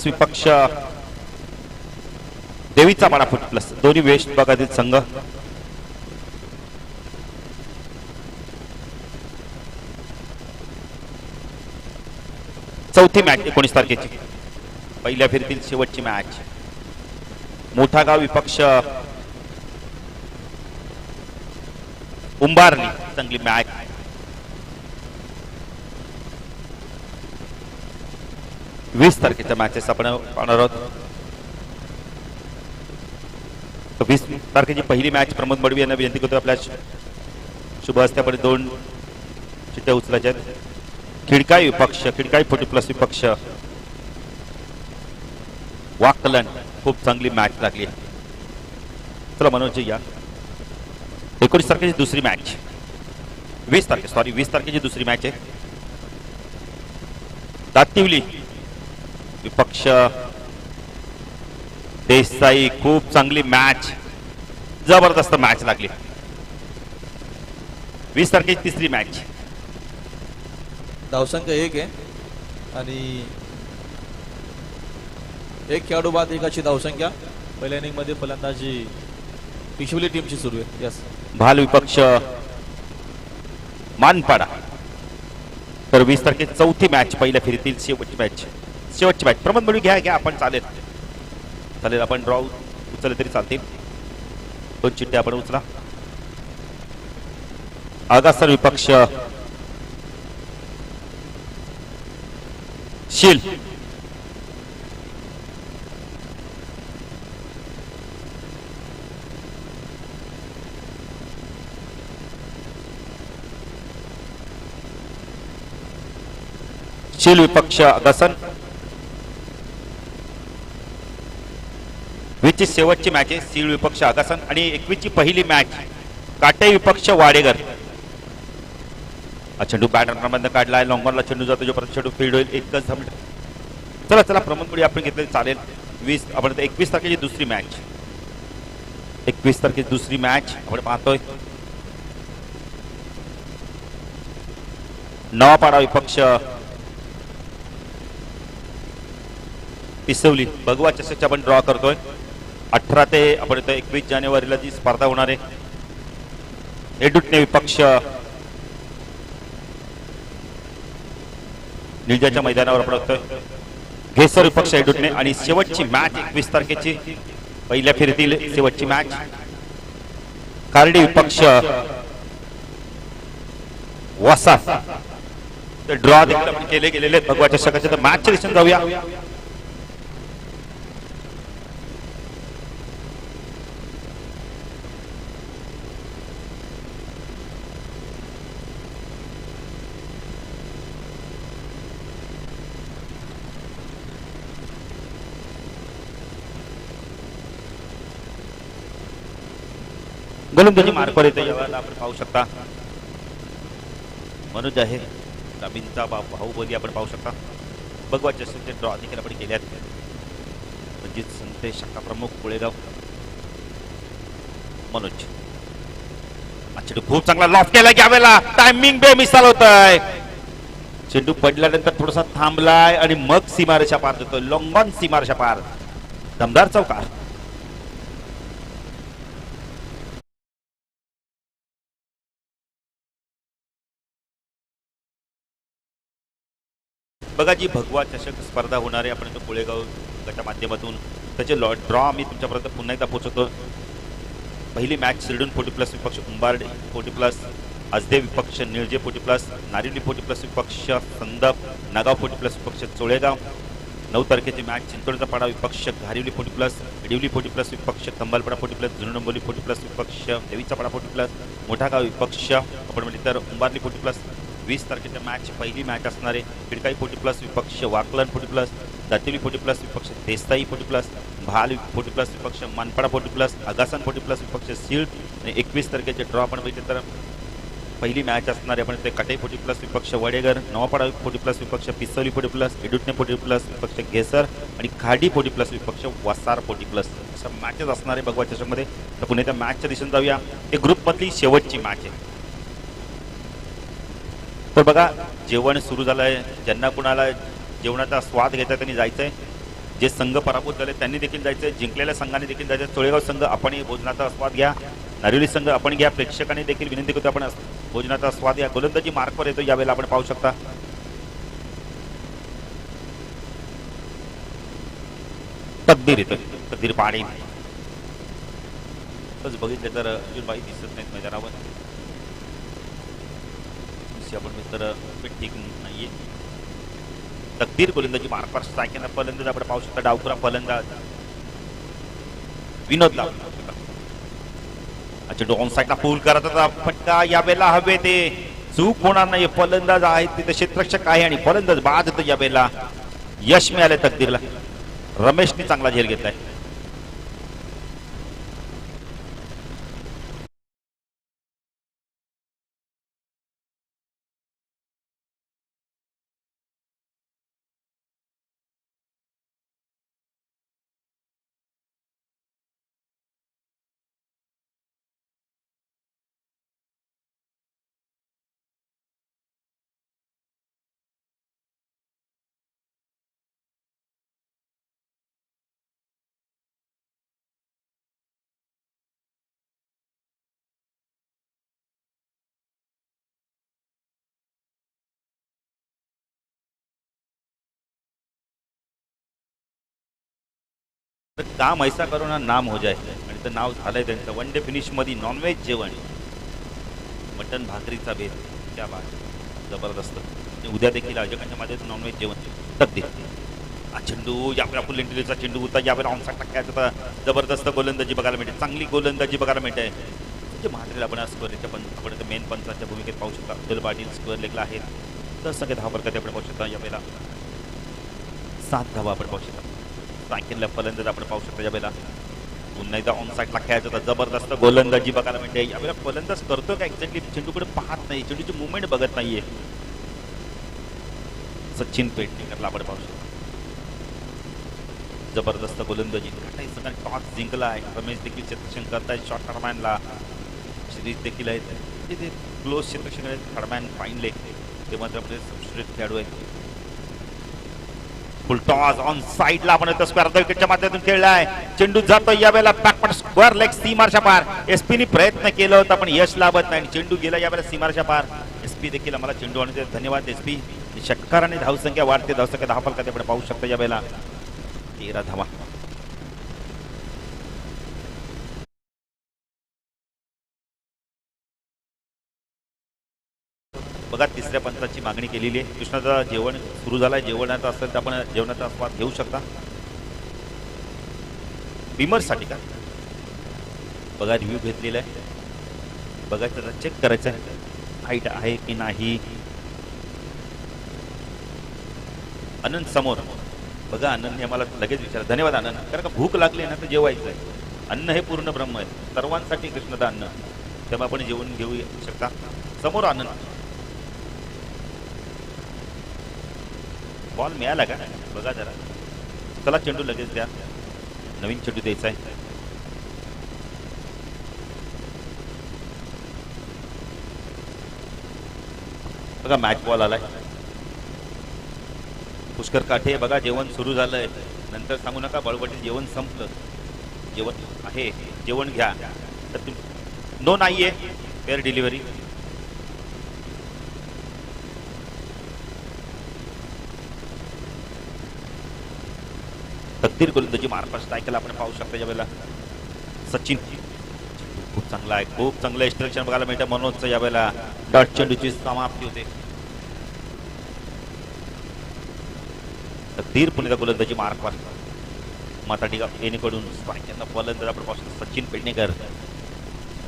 विपक्ष देवीचा पाडा फुट प्लस दोन्ही वेस्ट भागातील संघ चौथी मॅच 19 तारखेची पहिल्या फेरीतील शेवटची मॅच मोठा गाव विपक्ष उंबारली चांगली मॅच 20 तारखेच्या मॅचेस आपण पाहणार आहोत. 20 तारखेची पहिली मॅच प्रमोद मडवी यांना विनंती करतो आपल्या शुभ हस्ते आपण 2 चिठ्ठ्या उचलायच्या आहेत. खिडकाई विपक्ष खिडकाई 40 प्लस विपक्ष वाकलन खूप चांगली मॅच लागली. चला मनोज या 19 तारखेची दुसरी मॅच 20 तारखेची दुसरी मॅच आहे. दातिवली विपक्ष देसाई खूप चांगली मॅच जबरदस्त मॅच लागली. 20 तारखेची तिसरी मॅच धावसंख्या 1 आहे आणि एक खेळाडू बाद एकाची धावसंख्या. पहिल्या इनिंग मध्ये फलंदाजी पिशवली टीमची सुरू आहे. यस भाल विपक्ष मानपाडा. तर 20 तारखेची चौथी मॅच पहिल्या फेरीतील शेवटची मॅच प्रमोद मडवी घ्या आपण चालेल आपण ड्रॉ उचलले तरी चालतील. 2 चिठ्ठ्या आपण उचला. आगासर विपक्ष शील विपक्ष आगासन. 20 ची शेवटची मॅच आहे सील विपक्ष आगासन आणि 21 ची पहिली मॅच काटे विपक्ष वाडेगर. चेंडू बॅटर मधून काढलाय लॉंगॉनला चेंडू जातो जोपर्यंत चेंडू फील्ड होईल एकच धमड. चला प्रमोद मडवी आपण घेतले चालेल. 20 आपण 21 तारखेची दुसरी मॅच 21 तारखेची दुसरी मॅच आपण पाहतोय. नवापाडा विपक्ष पिसवली भगवा चषकची आपण ड्रॉ करतोय. 18 ते आपण 21 जानेवारीला जी स्पर्धा होणार आहे. एडुटणे विपक्ष निळजाच्या मैदानावर आपण बघतोय. घेसर विपक्ष एडुटणे आणि शेवटची मॅच 21 तारखेची पहिल्या फेरीतील शेवटची मॅच कार्डी विपक्ष वसा. तर ड्रॉ देखील आपण केले गेलेले भगवा चषकाचे. तर मॅचच्या दिशेने जाऊया. गोलंदाजी मार्कवर येते यावेळेला आपण पाहू शकता. मनोज आहे रवींद्रचा बाहुबली आपण पाहू शकता. भगवा चषकचे ड्रॉ देखील आपण केले आहेत. रणजित संते शाखा प्रमुख कोळेगाव मनोज. चेंडू खूप चांगला लॉफ केला यावेळेला टायमिंग बेमिसाल होत आहे. चेंडू पडल्यानंतर थोडासा थांबलाय आणि मग सीमारेषा पार देतोय. लॉंगॉन सीमारेषा पार दमदार चौकार. बघा जी भगवा चषक स्पर्धा होणार आहे आपण कोळेगाव गटाच्या माध्यमातून त्याचे ड्रॉ आम्ही तुमच्यापर्यंत पुन्हा एकदा पोहोचवतो. पहिली मॅच शिरडून 40 प्लस विपक्ष उंबार्डे 40 प्लस आजदेव विपक्ष निळजे 40 प्लस नारिवली 40 प्लस विपक्ष संदप नागाव 40 प्लस विपक्ष चोळेगाव. 9 तारखेची मॅच चिंचोडचा पाडा विपक्ष घारिवली 40 प्लस इडिवली 40 प्लस विपक्ष कंबालपाडा 40 प्लस जुनडंबोली 40 प्लस विपक्ष देवीचा पाडा 40 प्लस मोठा गाव विपक्ष आपण म्हटलं तर उंबारली 40 प्लस. 20 तारखेच्या मॅच पहिली मॅच असणारे खिडकाई 40 प्लस विपक्ष वाकलन 40 प्लस दातिवली 40 प्लस विपक्ष देसाई 40 प्लस भाल 40 प्लस विपक्ष मानपाडा 40 प्लस आगासन 40 प्लस विपक्ष सीळ. आणि 21 तारखेचे ड्रॉ आपण बघितले तर पहिली मॅच असणारे आपण ते काटे 40 प्लस विपक्ष वडेगर नवापाडा 40 प्लस विपक्ष पिसवली 40 प्लस एडुटणे 40 प्लस विपक्ष घेसर आणि खाडी 40 प्लस विपक्ष वसार 40 प्लस अशा मॅचेस असणारे भगवा चषकमध्ये. तर पुणे त्या मॅचच्या दिशेने जाऊया. हे ग्रुपमधली शेवटची मॅच आहे. तर बघा जेवण सुरू झालंय. ज्यांना कुणाला जेवणाचा स्वाद घ्यायचा त्यांनी जायचंय. जे संघ पराभूत झाले त्यांनी देखील जायचं, जिंकलेल्या संघाने देखील जायचं. तोळेगाव संघ आपण भोजनाचा आस्वाद घ्या, नारिवली संघ आपण घ्या. प्रेक्षकांनी देखील विनंती करतो आपण भोजनाचा आस्वाद घ्या. गोलंदाजी मार्कवर येतो यावेळेला आपण पाहू शकता. तकदीर येतो, तकदीर पाणी बघितलं तर अर्जुनबाई दिसत नाहीत मैदानावर. आपण मित्र ठीक नाहीये. तकदीर गोलंदाजी मार्कवर स्ट्राईक फलंदाज आपण पाहू शकता. डावखुरा फलंदाज विनोद ला अच्छा ऑन साईडला पूल करत होता फटका. यावेळेला हवे ते चूक होणार नाही. फलंदाज आहे तिथे क्षेत्ररक्षक आहे आणि फलंदाज बाद होतो. यावेळेला यश मिळाले तकदीरला. रमेशने चांगला झेल घेतलाय. काम ऐसा करो ना नाम हो जाए. आणि ते नाव झालंय त्यांचं. वन डे फिनिश मध्ये नॉनव्हेज जेवण, मटन भाकरीचा भेद, त्या बात जबरदस्त. उद्या देखील आयोजकांच्या मध्ये नॉनव्हेज जेवण. तकदीर चेंडू यावेळेला फुल इंटेलिजचा चेंडू होता. यावेळेला ऑनसाईड टाकायचा होता. जबरदस्त गोलंदाजी बघायला मिळते, चांगली गोलंदाजी बघायला मिळते. म्हणजे महात्रेला आपण स्क्वेअरच्या आपण मेन पंचांच्या भूमिकेत पाहू शकता. अब्दुल पाटील स्क्वेअर लेगला आहेत. तर सगळे धावा फरकात आपण पाहू शकता. यावेळेला 7 धावा आपण पाहू शकता. सायकलला फलंदाज आपण पाहू शकता. यावेळेला पुन्हा एकदा ऑन साईडला खेळायचा होता. जबरदस्त गोलंदाजी बघायला मिळते. यावेळेला फलंदाज करतो का एक्झॅक्टली चेंडूकडे पाहत नाही, चेंडूची मुवमेंट बघत नाहीये. सचिन पेडणेकरला आपण पाहू शकतो. जबरदस्त गोलंदाजी. टॉस जिंकला आहे. रमेश देखील क्षेत्ररक्षण करतायत. शॉर्ट थर्डमॅनला श्रीज देखील आहेत. ते क्लोज क्षेत्ररक्षण आहेत. थर्डमॅन फाईनले ते मात्र आपले सबस्टिट्यूट खेळाडू आहेत. फुल टॉस ऑन साईडला आपण स्क्वेअर विकेटच्या माध्यमातून खेळलाय. चेंडू जातो यावेळेला बॅकवर्ड स्क्वेअर लेग सीमारच्या पार. एसपीने प्रयत्न केला होता पण यश लाभत नाही. चेंडू गेला यावेळेला सीमारच्या पार. एसपी देखील आम्हाला चेंडू आणून धन्यवाद एसपी. षटकार आणि धावसंख्या वाढते. धावसंख्या 10 फलकात आपण पाहू शकतो. यावेळेला 13 धावा. बघा तिसऱ्या पंचाची मागणी केलेली आहे. कृष्णाचा जेवण सुरू झालाय. जेवणाचा असेल तर आपण जेवणाचा आस्वाद घेऊ शकता. बिमरसाठी का बघा रिव्ह्यू घेतलेला आहे. बघायचं चेक करायचं आहे हाईट आहे की नाही. आनंद समोर बघा. आनंदने आम्हाला लगेच विचारलं. धन्यवाद आनंद. कारण का भूक लागली ना तर जेवायचं आहे. अन्न हे पूर्ण ब्रह्म आहे. सर्वांसाठी कृष्णदा अन्न. तेव्हा आपण जेवण घेऊ शकता. समोर आनंद. बॉल मिळाला का बघा जरा. चला चेंडू लगेच द्या. नवीन चेंडू द्यायचा आहे. बघा मॅच बॉल आलाय. पुष्कर काठे बघा जेवण सुरू झालंय. नंतर सांगू नका बळबटी जेवण संपलं. जेवण आहे, जेवण घ्या. तर नो नाहीये फेअर डिलिव्हरी. तकदीर गोलंदाजी मार्फत स्ट्रायकला आपण पाहू शकता. यावेळेला सचिन खूप चांगला आहे. खूप चांगलं एक्स्ट्रक्शन बघायला मिळतं. मनोजचं यावेळेला डॉट चेंडूची समाप्ती होते. तकदीर पुन्हा गोलंदाजी मार्फत माताटिका येणेकडून स्ट्रायकरला फलंदाज आपण पाहू शकतो. सचिन पेडणेकर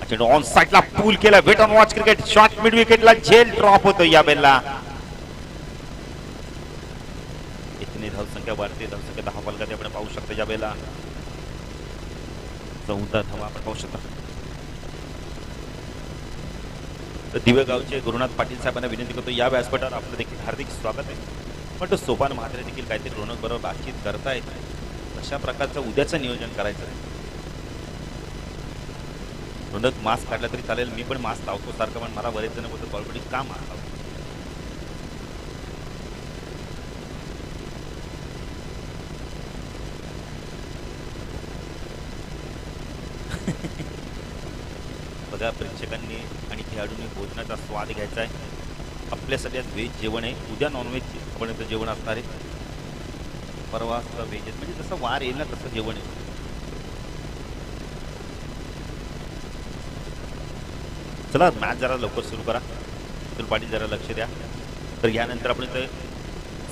चेंडू ऑन साईडला पूल केला. Wait on watch cricket. Short mid विकेटला झेल ड्रॉप होतो. यावेळेला धावसंख्या वाढते. धावसंख्या 10 फलकात आपण पाहू शकता. यावेळेला 14 धावा आपण पाहू शकता. तर दिवेगावचे गुरुनाथ पाटील साहेबांना विनंती करतो या व्यासपीठावर आपलं देखील हार्दिक स्वागत आहे. पण तो सोपान म्हात्रे देखील काहीतरी रोनक बरोबर बातचीत करतायत. अशा प्रकारचं उद्याचं नियोजन करायचं आहे. रोनक मास्क काढला तरी चालेल. मी पण मास्क लावतो सारखं. पण मला बरेच जण बोलतो बॉलबडी का मास्क लावतो. बघा, प्रेक्षकांनी आणि खेळाडूंनी भोजनाचा स्वाद घ्यायचा आहे. आपल्यासाठी आज व्हेज जेवण आहे, उद्या नॉनव्हेज आपण इथं जेवण असणार आहे. परवा व्हेज आहे, म्हणजे जसं वार येईल ना तसं जेवण आहे. चला मॅच जरा लवकर सुरू करा. अतुल पाटील जरा लक्ष द्या. तर यानंतर आपण इथे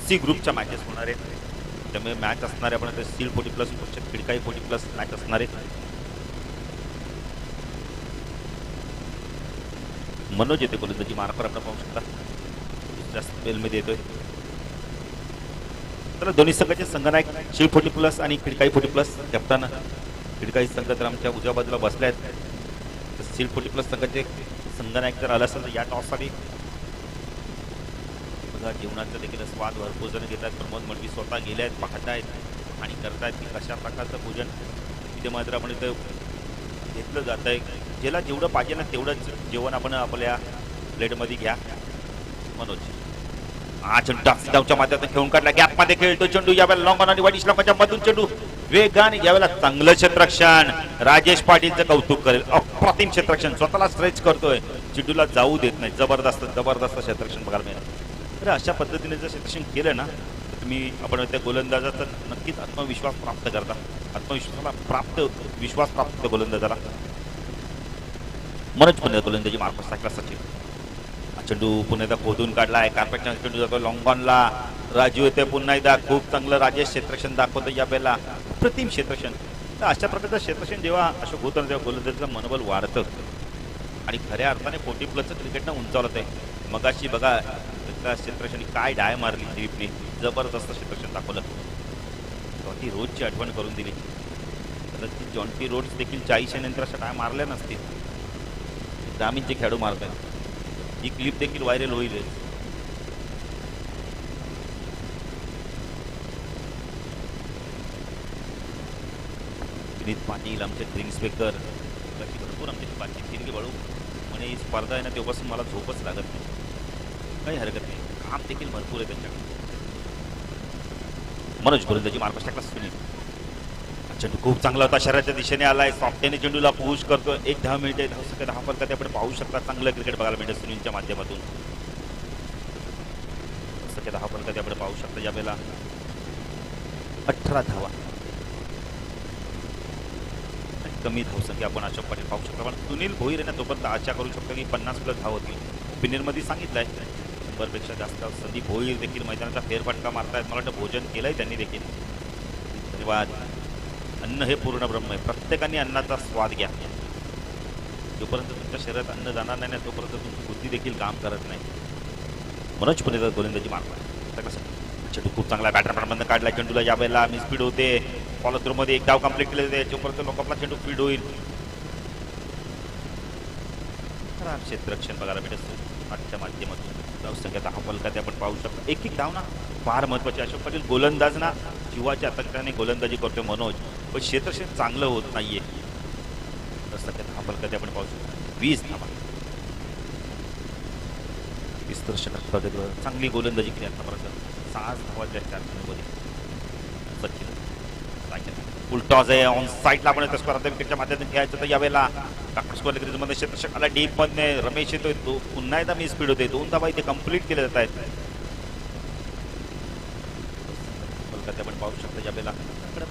सी ग्रुपच्या मॅचेस होणार आहेत. त्यामुळे मॅच असणार आहे. आपण इथे स्टील 40+ खिडकाई 40+ मॅच असणार आहे. मनोज येते गोलंदाजी मार्कर आपण पाहू शकता. दुसऱ्या स्पेलमध्ये येतोय. तर दोन्ही संघाचे संघनायक शिव 40+ आणि खिडकाई 40+. कॅप्टन खिडकाई संघ तर आमच्या उजव्या बाजूला बसले आहेत. स्टील 40+ संघाचे संघनायक जर आला असेल तर या टॉससाठी बघा, जेवणाचा देखील स्वाद भरपूर जण घेतात. प्रमोद मडवी स्वतः गेले आहेत, पाहतायत आणि करतायत की कशा प्रकारचं भोजन इथे मात्र आपण इथं घेतलं जात आहे. ज्याला जेवढं पाहिजे ना तेवढंच जेवण आपण आपल्या प्लेटमध्ये घ्या. मनोज हा चेंडू डाऊच्या माध्यमातून खेळून काढला, गॅपमध्ये खेळतो चेंडू. यावेळेला लॉंग ऑन आणि वाईट श्लोकाच्या मधून चेंडू वेगाने. यावेळेला चांगलं क्षेत्ररक्षण, राजेश पाटीलचं कौतुक करेल. अप्रतिम क्षेत्ररक्षण, स्वतःला स्ट्रेच करतोय, चेंडूला जाऊ देत नाही. जबरदस्त जबरदस्त क्षेत्ररक्षण बघायला मिळालं. तर अशा पद्धतीने जर क्षेत्ररक्षण केलं ना तर तुम्ही आपण त्या गोलंदाजाचा नक्कीच आत्मविश्वास प्राप्त करता. विश्वास प्राप्त गोलंदाजाला. मनोज पुन्हा गोलंदाजी मार्फत टाकला. सचिन चेंडू पुन्हा एकदा खोदून काढलाय. कार्पेटच्या चेंडू जातो लॉंगॉनला. राजू येते पुन्हा एकदा. खूप चांगलं राजेश क्षेत्ररक्षण दाखवतो या वेळेला. अप्रतिम क्षेत्ररक्षण. तर अशा प्रकारचं क्षेत्ररक्षण जेव्हा अशोक होतं तेव्हा गोलंदाजीचं मनोबल वाढतं आणि खऱ्या अर्थाने 40+ क्रिकेटनं उंचावलं आहे. मगाशी बघा त्या क्षेत्ररक्षणी काय डाय मारली दिलीपने. जबरदस्त क्षेत्ररक्षण दाखवलं. जॉन्टी रोडची आठवण करून दिली. कदाचित जॉन्टी रोड्स देखील 40 नंतर अशा डाय मारल्या नसतील. ग्रामीणचे खेळाडू मारत आहेत. ही क्लिप देखील व्हायरल होईल. विनीत पाटील आमचे ड्रिंक स्पेकर भरपूर आमच्याशी बातचीत केली की बाळू म्हणे ही स्पर्धा आहे ना तेव्हापासून मला झोपच लागत नाही. काही हरकत नाही, काम देखील भरपूर आहे त्यांच्याकडे. मनोज गोलंदाजी मार्फत टाकला. सुनील चेंडू खूप चांगला होता, शहराच्या दिशेने आलाय. सॉफ्टेने चेंडूला पुश करतो. 10 मिनिटे 10 फलकात आपण पाहू शकता. चांगलं क्रिकेट बघायला मिळतं सुनीलच्या माध्यमातून. 10 फलकात आपण पाहू शकता. यावेळेला 18 धावा, कमी धावसंख्या आपण अशोक पाटील पाहू शकता. पण सुनील भोईर यांना तोपर्यंत आशा करू शकतो की 50+ धाव होतील. ओपिनियनमध्ये सांगितलंय 100पेक्षा जास्त. संदीप भोईर देखील मैदानाचा फेरफटका मारतायत. मला वाटतं भोजन केलंय त्यांनी देखील. धन्यवाद. अन्न हे पूर्ण ब्रह्म आहे. प्रत्येकाने अन्नाचा स्वाद घ्या. जोपर्यंत तुमच्या शरीरात अन्न जाणार नाही ना तोपर्यंत तुमची बुद्धी देखील काम करत नाही. मनोज पुणे गोलंदाजी मारला. चेंडू खूप चांगला बॅटर बंद काढला. चेंडूला यावेळेला मी स्पीड होते. फॉलो थ्रू मध्ये एक डाव कंप्लीट केले जाते. जोपर्यंत लोकांना चेंडू फीड होईल. खराब क्षेत्ररक्षण बघायला मिळत आजच्या माध्यमातून. धावसंख्या 10 फलकात आपण पाहू शकतो. एक धाव ना फार महत्वाची. अशोक पाटील गोलंदाज ना जीवाच्या आतंकाने गोलंदाजी करतोय मनोज, पण क्षेत्ररक्षण चांगलं होत नाहीये. धावसंख्या 10 फलकात आपण पाहू शकतो. 20 धावा. 20 षटक चांगली गोलंदाजी केली आतापर्यंत. 6 धावा त्या 4 मध्ये. सचिन फुलटॉस आहे ऑन साईडला. आपण स्पर्धा विकेटच्या माध्यमातून खेळायचं तर यावेळेला स्कोअर क्रीजमध्ये क्षेत्ररक्षक आला. डीप मध्ये रमेश येतोय. तो पुन्हा एकदा मी स्पीड होते. 2 धावा इथे कंप्लीट केले जात आहेत. आपण पाहू शकता यावेळेला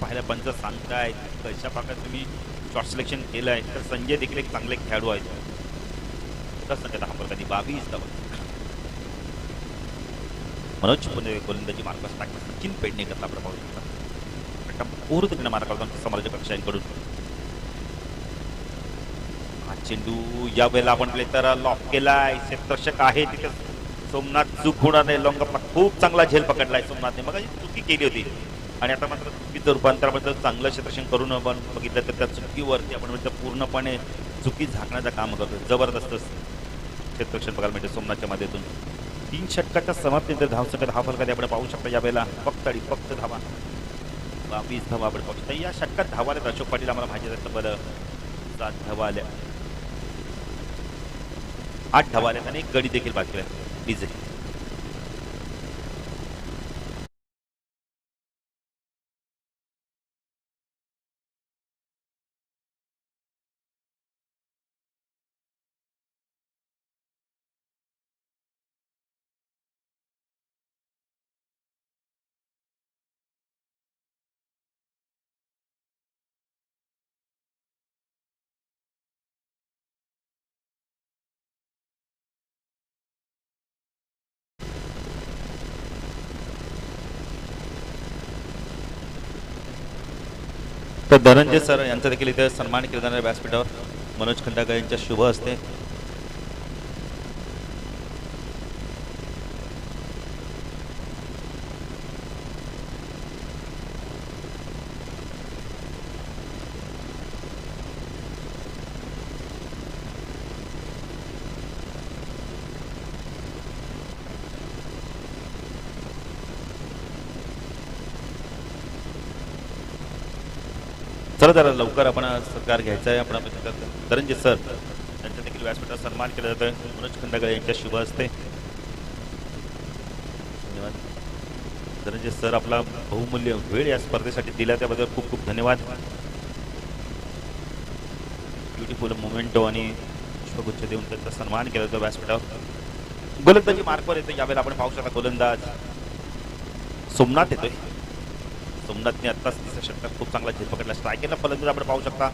पाहायला पंच सांगताय कशा प्रकारे तुम्ही शॉर्ट सिलेक्शन केलं आहे. तर संजय देखील एक चांगले खेळाडू आहेत. संख्या 10 फलकात 22 धावा. मनोज पुणे गोलंदाजी मार्फत टाकला. सचिन पेडणेकरला आपण पाहू शकता. पूर्ण मारा करतो समालोचक कक्षांकडून. हा चेंडू यावेळेला आपण प्ले तर लॉक केलाय. क्षेत्ररक्षक आहे तिथे सोमनाथ. चूक होणार नाही. लॉंगअपला खूप चांगला झेल पकडलाय सोमनाथने. मग चुकी केली होती आणि आता मात्र चुकीचं रूपांतराबद्दल चांगलं क्षेत्ररक्षण करून आपण बघितलं तर त्या चुकीवरती आपण पूर्णपणे चुकी झाकण्याचं काम करतो. जबरदस्त क्षेत्ररक्षण बघायला मिळते सोमनाथच्या माध्यमातून. 3 षटकाच्या समाप्तीनंतर धावसंख्या 10 फलकात आपण पाहू शकता. यावेळेला फक्त धावा 22 धावा आपण पाहू शकता. या षटकात धावा आल्या. अशोक पाटील आम्हाला माहिती आहे बरं 7 धावा आल्या. 8 धावा आल्या आणि एक गडी देखील बाकी आहे. तर धनंजय सर यांचा देखील इथे सन्मान केला जाणार आहे व्यासपीठावर मनोज खंडागळे यांच्या शुभ हस्ते. चला जरा लवकर आपण सत्कार घ्यायचा आहे. आपण धनंजय सर यांचा देखील व्यासपीठावर सन्मान केला जातोय मनोज खंडागळे यांच्या शुभ हस्ते. धन्यवाद धनंजय सर, आपला बहुमूल्य वेळ या स्पर्धेसाठी दिला त्याबद्दल खूप खूप धन्यवाद. ब्युटिफुल मोमेंटो आणि पुष्पगुच्छ देऊन त्यांचा सन्मान केला जातो व्यासपीठावर. गोलंदाजी मार्कवर येतो यावेळेला आपण पाहू शकता गोलंदाज सोमनाथ येतोय. सोमनाथने आत्ताच तिसऱ्या षटकात खूप चांगला झेल पकडला. स्ट्रायकरला फलंदाज आपण पाहू शकता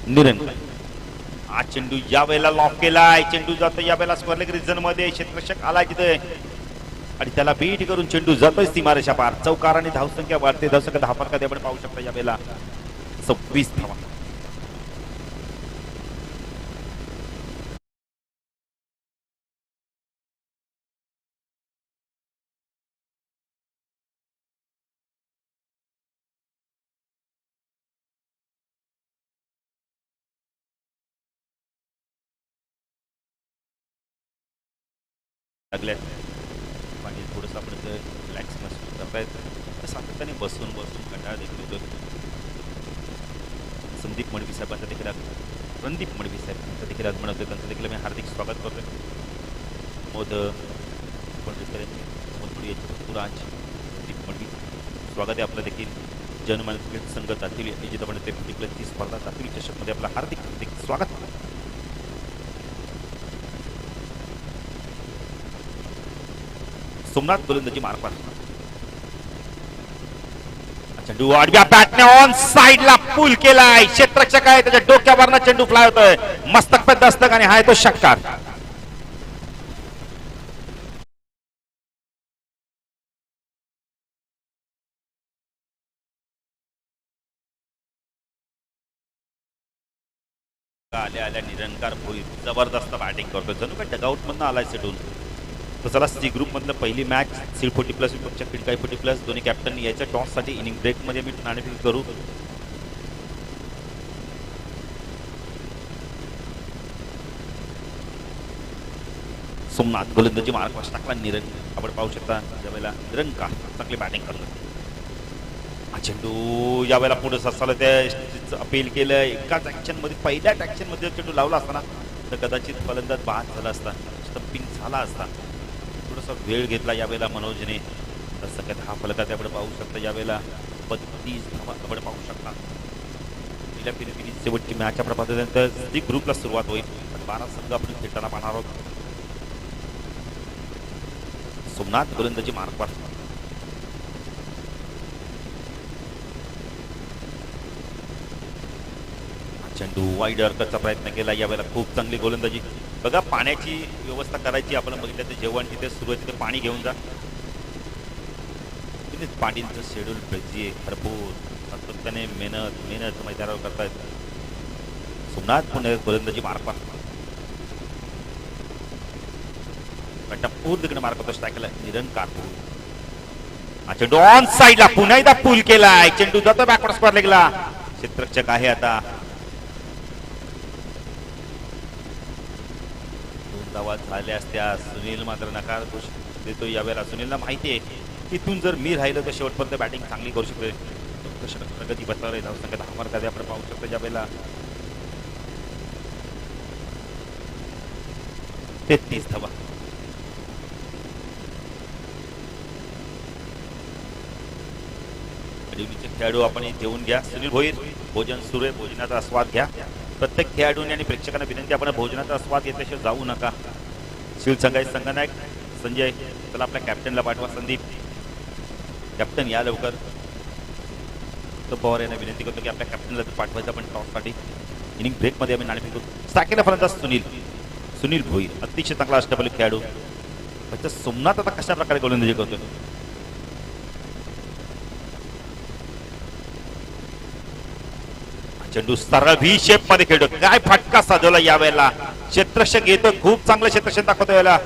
निरंजन. हा चेंडू या वेळेला लॉक केलाय. चेंडू जातो या वेळेला स्क्वेअर लेग रिजन मध्ये. क्षेत्ररक्षक आलाय तिथे आणि त्याला बीट करून चेंडू जातोय सीमारेषा पार. चौकार आणि धावसंख्या वाढते. धावसंख्या 10 फरकात आपण पाहू शकता या वेळेला 26 धावा. लागल्या पाणी थोडंसं आपण रिलॅक्स महसूस करतायत. सातत्याने बसून बसून कंटाळा देखील होतो. संदीप मडवी साहेबांचा देखील रणदीप मडवी साहेब यांचा देखील आगमन होतं. त्यांचं देखील मी हार्दिक स्वागत करतोय. मोद पुराज संदीप मडवी स्वागत आहे आपलं देखील. जनमान क्रिकेट संघ दाखिल निश्चित आपण ते ती स्पर्धा दाखिल चषकमध्ये आपलं हार्दिक हार्दिक स्वागत. सोमनाथ गोलंदाजी मार्कवर. चेंडू आडव्या बॅटने ऑन साइडला पूल केलाय. क्षेत्ररक्षक आहे त्याच्या डोक्यावरनं चेंडू फ्लाय होतोय. मस्तक पे दस्तक आणि हाय तो षटकार. आल्या आल्या निरंकार भोईर जबरदस्त बॅटिंग करतोय. जणू काय डगआउट मधनं आलाय सेटून. तर चला सी ग्रुप मधलं पहिली मॅच सील 40+ विपक्षच्या खिडकाई 40+. दोन्ही कॅप्टन याच्या टॉस साठी इनिंग ब्रेक मध्ये मी नाणेफेक करू. सोमनाथ गोलंदाजी मार्क टाकला. निरंग आपण पाहू शकता यावेळेला निरंकार चांगली बॅटिंग करतो. हा चेंडू यावेळेला पुढे ससाला त्या अपील केलं. एकाच ऍक्शन मध्ये पहिल्या ऍक्शन मध्ये चेंडू लावला असताना तर कदाचित फलंदाज बाद झाला असता. स्टंपिंग झाला असता. थोडासा वेळ घेतला यावेळेला मनोजने. तर सगळ्यात 10 फलकात आपण पाहू शकता यावेळेला 32 धावा आपण पाहू शकता. पहिल्या फिलिपिनी शेवटची मॅच आपण पाहतो. ती ग्रुपला सुरुवात होईल. 12 संघ आपण खेळताना पाहणार आहोत. सोमनाथ गोलंदाजी मार्कवर. चेंडू वाईड अर्कचा प्रयत्न केला. यावेळेला खूप चांगली गोलंदाजी. बघा पाण्याची व्यवस्था करायची. आपण बघितलं तर जेवण तिथे सुरू आहे तिथे पाणी घेऊन जा. तिथेच पाटीलचं शेड्यूल बिझी आहे. भरपूर सातत्याने मेहनत मैदानावर करतायत. सोमनाथ पुणे गोलंदाजी मार्कवर. पूर्ण तिकडे मार्क होतो. स्ट्रायकला निरंकार. हा चेंडू ऑन साइडला पुन्हा एकदा पूल केलाय. चेंडू जातो बॅकवर्ड स्क्वेअर लेगला. क्षेत्ररक्षक आहे आता. 2 धावा झाल्या असत्या. सुनील मात्र नकार देतो यावेळेला. सुनीलला माहिती आहे इथून जर मी राहिलो तर शेवटपर्यंत बॅटिंग चांगली करू शकते. प्रगती बसणार आहे. धावसंख्या 10 मार्कात आपण पाहू शकतो यावेळेला 33 धावा. खेळाडू आपण जेवून घ्या. सुनील भोईर भोजन सुरू आहे. भोजनाचा आस्वाद घ्या. प्रत्येक खेळाडूंनी आणि प्रेक्षकांना विनंती आपण भोजनाचा आस्वाद घेतल्याशिवाय जाऊ नका. शिवसंघाचे संघनायक संजय चला आपल्या कॅप्टनला पाठवा. संदीप कॅप्टन या लवकर. तो पवार यांना विनंती करतो की आपल्या कॅप्टनला पाठवायचं आपण टॉससाठी. इनिंग ब्रेकमध्ये आम्ही नाणेफेक करू. साकेला फलंदाज सुनील भोईर अतिशय चांगला अष्टपैलू खेळाडू. सोमनाथ आता कशा प्रकारे गोलंदाजी करतोय. चेंडू सरळ व्ही शेप मध्ये खेळतो. काय फटका साधवला यावेळेला. क्षेत्ररक्षक येतो, खूप चांगलं क्षेत्ररक्षण दाखवतो यावेळेला.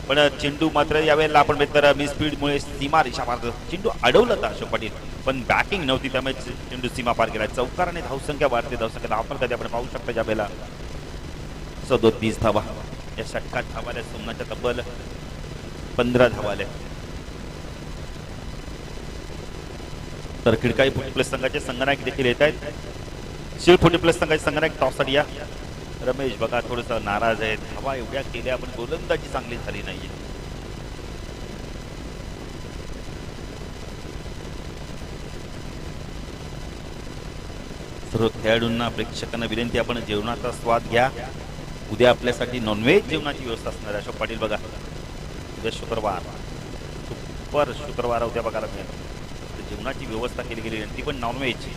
पण चेंडू मात्र यावेळेला आपण बेहतर मी स्पीडमुळे सीमा रेषा मारतो. चेंडू अडवला होता अशोक पाटील, पण बॅटिंग नव्हती त्यामुळे चेंडू सीमा पार केला. चौकाराने धावसंख्या वाढते. धावसंख्या आपण कधी आपण पाहू शकता यावेळेला 37 धावा. या षटकात धावाल्या सोमनाथच्या तब्बल 15 धावाल्या. तर खिडकाई 40+ संघाचे संघनायक देखील येत आहेत. शिळ 40+ संघाचे संघनायक टॉससाठी या. रमेश बघा थोडस नाराज आहेत. धावा एवढ्या केल्या पण गोलंदाजी चांगली झाली नाहीये. सर्व खेळाडूंना प्रेक्षकांना विनंती, आपण जेवणाचा स्वाद घ्या. उद्या आपल्यासाठी नॉनव्हेज जेवणाची व्यवस्था असणार आहे. अशोक पाटील बघा, उद्या शुक्रवार, सुपर शुक्रवार उद्या बघायला मिळेल. जेवणाची व्यवस्था केली गेली ती पण नॉनव्हेज.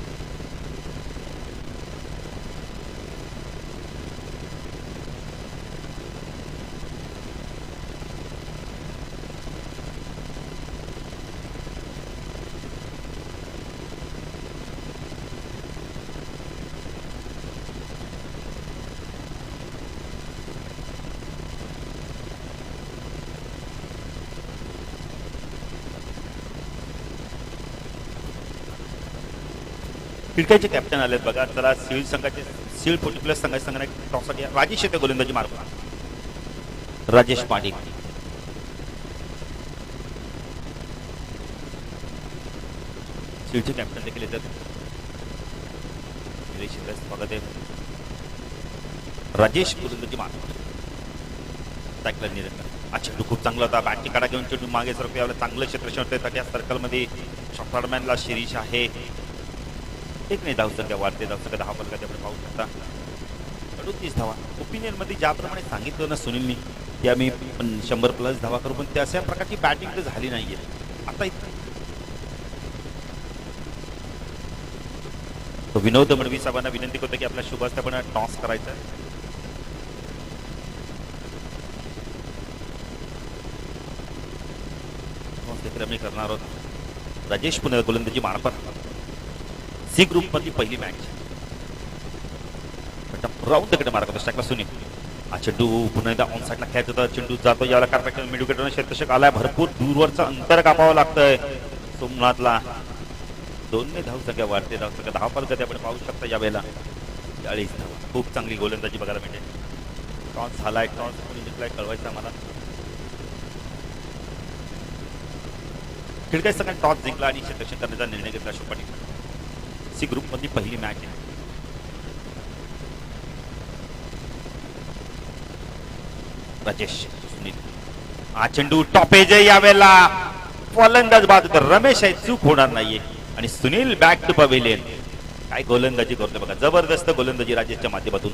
क्रिकेटचे कॅप्टन आलेत बघा. चला सीळ संघाचे सीळ 40+ संघाचे संघनायक टॉससाठी राजेश येते गोलंदाजी मार्ग. राजेश पाटील सीळचे कॅप्टन देखील येतात. स्वागत आहे. राजेश गोलंदाजी मार्ग. टॅकलर निरंतर चेंडू खूप चांगला होता. बॅटची काढा घेऊन चेंडू मागे सरकतो. यावेळेला चांगलं क्षेत्ररक्षण होतं. त्या सर्कलमध्ये शॉटमॅनला शिरीष आहे. एक नाही धावसंख्या वाढते. धावसंख्या 10 फलकात आपण पाहू शकता. 38 धावा. ओपिनियन मध्ये ज्याप्रमाणे सांगितलं ना सुनीलनी की आम्ही 100+ धावा करू, पण त्या प्रकारची बॅटिंग तर झाली नाहीये. आता विनोद मडवी साहेबांना विनंती करतो की आपल्या शुभास्थापना टॉस करायचा. टॉस देखील आम्ही करणार आहोत. राजेश पुणे गोलंदाजी मार्फत सी ग्रुप मधली पहिली मॅच. राऊंड कडे मारत होता स्ट्राईकला सुनील. चेंडू पुन्हा एकदा ऑन साईडला खेळत होता. चेंडू जातो याला कार्पेक्टर मिडविकेटरने क्षेत्ररक्षक आलाय. भरपूर दूरवरचं अंतर कापावं लागतंय सोमनाथला. 2ने धावसंख्या वाढते. धावसंख्या 10 फलकात आपण पाहू शकता यावेळेला 40 धावा. खूप चांगली गोलंदाजी बघायला मिळते. टॉस झालाय. टॉस कोणी जिंकलाय कळवायचं आम्हाला. खिडकाई संघाने टॉस जिंकला आणि क्षेत्ररक्षण करण्याचा निर्णय घेतला. अशोक पाटील सी ग्रुप मधली पहिली मॅच आहे. राजेश सुनील चेंडू टॉपेज आहे यावेळेला. फलंदाज बाद तर रमेश आहे. चूक होणार नाहीये आणि सुनील बॅक टू पवेलियन. काय गोलंदाजी करतोय बघा. जबरदस्त गोलंदाजी राजेशच्या माध्यमातून.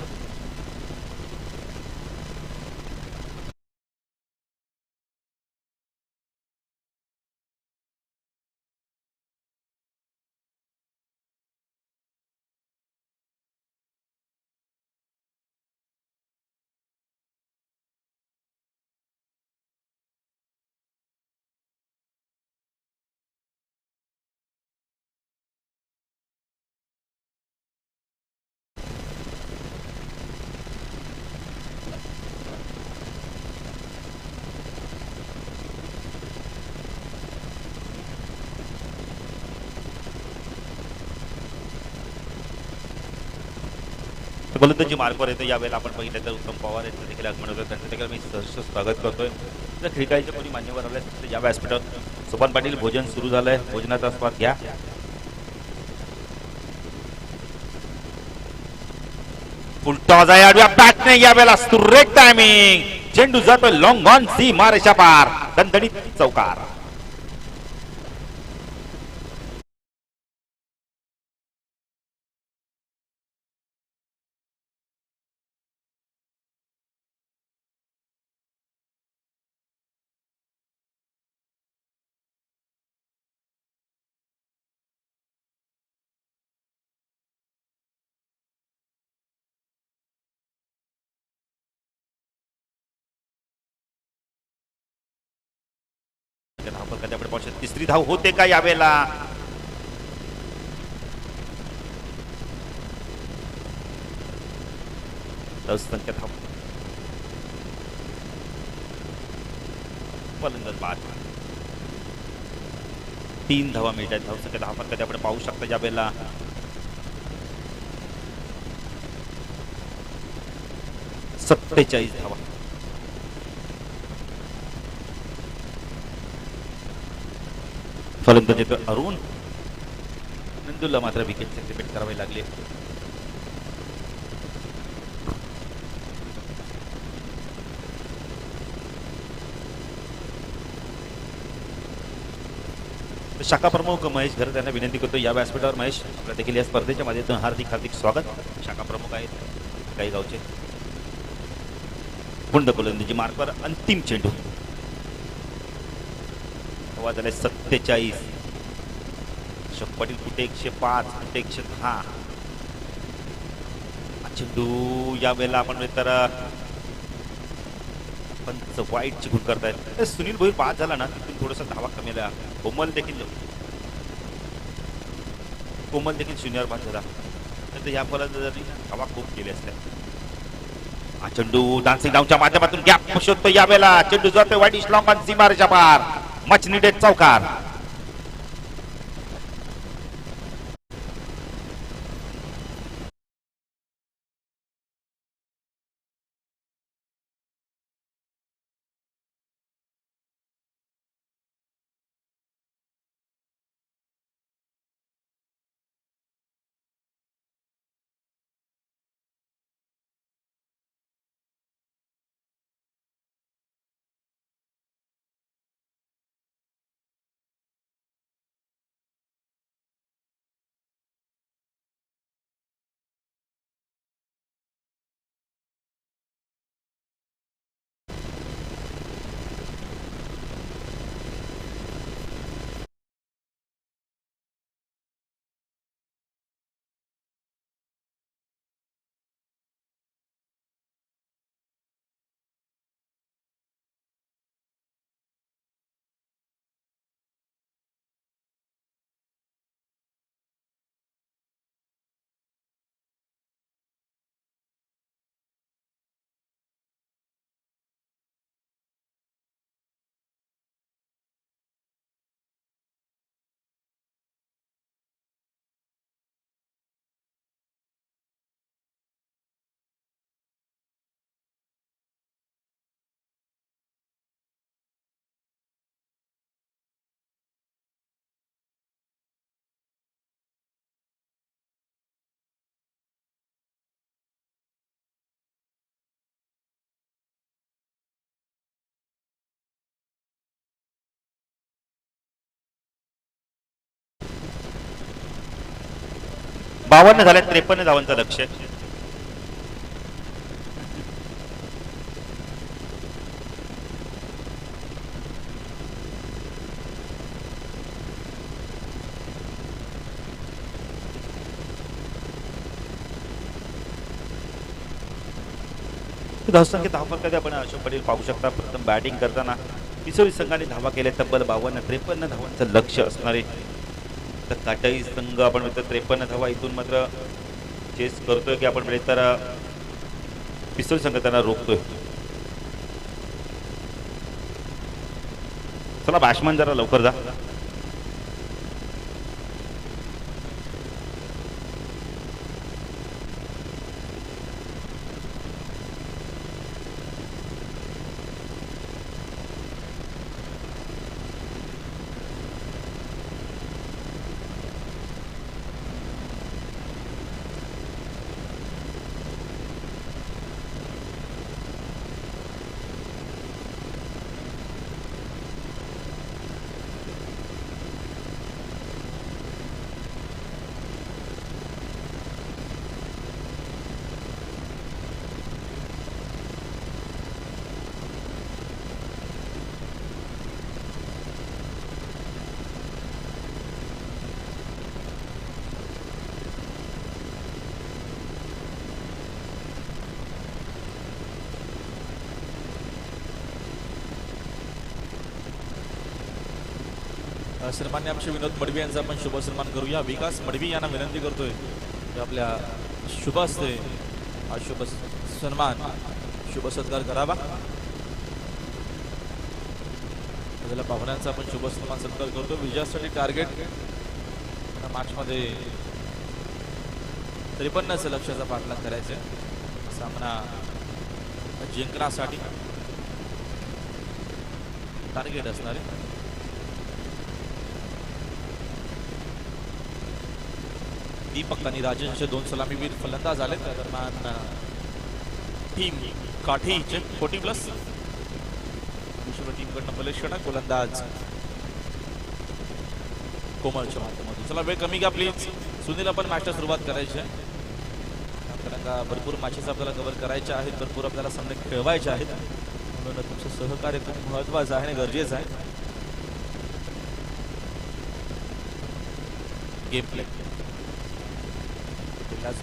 गोलंदाजी मार्गवर येतो. यावेळेला आपण पाहिलं तर उत्तम पवार यांचं देखील आगमन होतं. त्यांचं देखील मी सहर्ष स्वागत करतोय. जर क्रिकेटचे कोणी मान्यवर आले तर या व्यासपीठावर सोपान पाटील भोजन सुरू झालंय. भोजनाचा स्वाद घ्या. फुलटॉस आहे. आडव्या बॅटने यावेळेला सुरेख टायमिंग. चेंडू जातोय लॉंग ऑन सीमा रेषा पार. दणदणीत चौकार. तिसरी धाव होते का यावेळेला. धावसंख्या धाव फलंदाज बाद 3 धावा मिळतात. धावसंख्या 10 फरकात आपण पाहू शकता ज्या वेळेला सत्तेचाळीस धावा. फलंदाज येतो अरुण. नंदूला मात्र विकेट सेक्रिफाईस करावे लागले. शाखा प्रमुख महेश घर त्यांना विनंती करतो या व्यासपीठावर. महेश, आपल्या देखील या स्पर्धेच्या माध्यमातून हार्दिक हार्दिक स्वागत. शाखा प्रमुख आहेत काही गावचे. पुंड गोलंदाजी मार्कवर अंतिम चेंडू. हवा झाले 47. अशोक पाटील कुठे 105, कुठे 110. चेंडू या वेळेला आपण तर पंच वाईट चिकून करतायत. सुनील भोईर बाद झाला ना तिथून थोडासा धावा कमी आला. कोमल देखील शून्यावर बाद झाला. तर या फलंदाजांनी धावा खूप केले असल्या. हा चेंडू डान्सिंग डाऊनच्या माध्यमातून गॅप शोधतो या वेळेला. चेंडू जातोय वाईट इश लॉंग ऑन सीमारेषा पार. मच निडेड चौकार. बावन्न झाल्या. 53 धावांचं लक्ष. धावसंख्या 10 फरकात आपण अशोक पाटील पाहू शकता. प्रथम बॅटिंग करताना पिसोली संघाने धावा केल्या तब्बल 52-53 धावांचं लक्ष असणारे. तर काटाई संघ आपण म्हणतो 53 धावा. इथून मात्र चेस करतोय की आपण म्हणजे तर पिस्तूल संघ त्यांना रोखतोय. चला बॅट्समन जरा लवकर जा. सन्मान्य आमचे विनोद मडवी यांचा आपण शुभ सन्मान करूया. विकास मडवी यांना विनंती करतोय आपल्या शुभ हस्ते हा शुभ सन्मान शुभ सत्कार करावा. त्याला पाहुण्यांचा आपण शुभ सन्मान सत्कार करतो. विजयासाठी टार्गेट मॅच मध्ये 53 लक्षाचा पाठलाग करायचा. सामना जिंकण्यासाठी टार्गेट असणार आहे. दीपक आणि राजेश असे 2 सलामीवीर फलंदाज आले. त्या दरम्यान टीम काठीचे 40+ दुसऱ्या टीमकडनं पहिले षटक गोलंदाज कोमलच्या माध्यमातून. चला वेळ कमी घ्या प्लीज. सुनील आपण मॅचला सुरुवात करायची आहे. आपल्याला भरपूर मॅचेस आपल्याला कव्हर करायच्या आहेत. भरपूर आपल्याला सामने खेळवायचे आहेत. म्हणून तुमचं सहकार्य खूप महत्त्वाचं आहे आणि गरजेचं आहे. गेम प्ले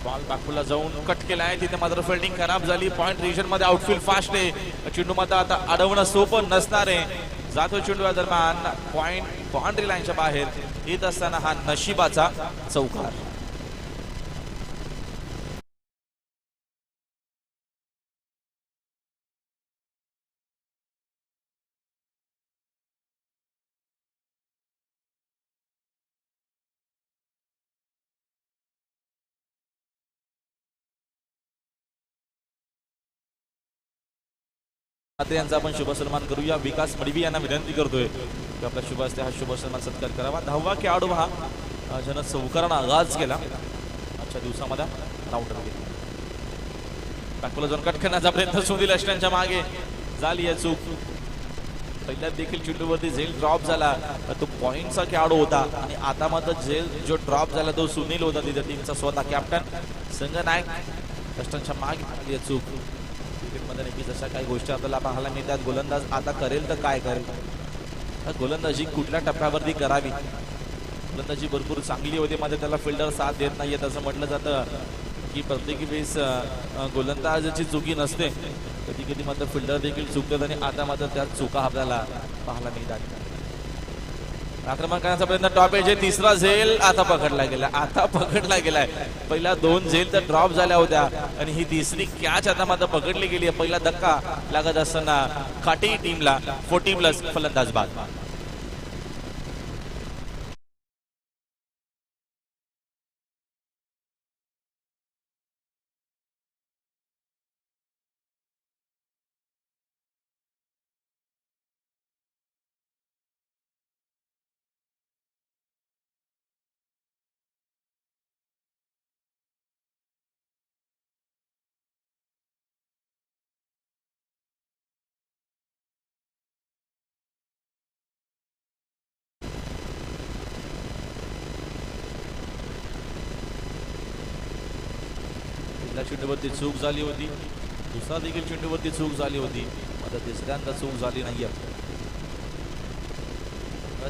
बॉल बॅकफुलला जाऊन कट केला आहे. तिथे मात्र फिल्डिंग खराब झाली. पॉइंट रिजन मध्ये आउटफील्ड फास्ट आहे. चेंडू मात्र आता अडवणं सोपं नसणार आहे. जातो चेंडू दरम्यान पॉइंट बाउंड्री लाईनच्या बाहेर येत असताना हा नशिबाचा चौकार. यांचा आपण शुभ सन्मान करूया. विकास मडवी यांना विनंती करतोय की आपला शुभ असते हा शुभ सन्मान सत्कार करावा. 10वा खेळाडू हा ज्यानं चौकारानं आगाज केला आजच्या दिवसामध्ये राऊंडर गेला. बॅकफुलला जाऊन कट करण्याचा प्रयत्न सुनील अष्टांच्या मागे झाली आहे चूक. पहिल्यात देखील चेंडूवरती झेल ड्रॉप झाला. तो पॉइंटचा खेळाडू होता आणि आता मात्र झेल जो ड्रॉप झाला तो सुनील होता. तिथे टीमचा स्वतः कॅप्टन संघ नायक अष्टांच्या मागे चूक. क्रिकेटमध्ये नक्कीच अशा काही गोष्टी आपल्याला पाहायला मिळतात. गोलंदाज आता करेल तर काय करेल. गोलंदाजी कुठल्या टप्प्यावरती करावी. गोलंदाजी भरपूर चांगली होती मात्र त्याला फिल्डर साथ देत नाहीये. असं म्हटलं जातं की प्रत्येक वेळेस गोलंदाजाची चुकी नसते. कधी कधी मात्र फिल्डर देखील चुकतात आणि आता मात्र त्या चुका आपल्याला पाहायला मिळतात. आक्रमण करण्याचा प्रयत्न टॉप एज. तिसरा झेल आता पकडला गेलाय. पहिला 2 झेल तर ड्रॉप झाल्या होत्या आणि ही तिसरी कॅच आता मात्र पकडली गेली आहे. पहिला धक्का लागत असताना काठी टीमला 40+ फलंदाज बाद. चेंडूवरती चूक झाली होती. दुसरा देखील चेंडूवरती चूक झाली होती. आता तिसऱ्यांदा चूक झाली नाहीये.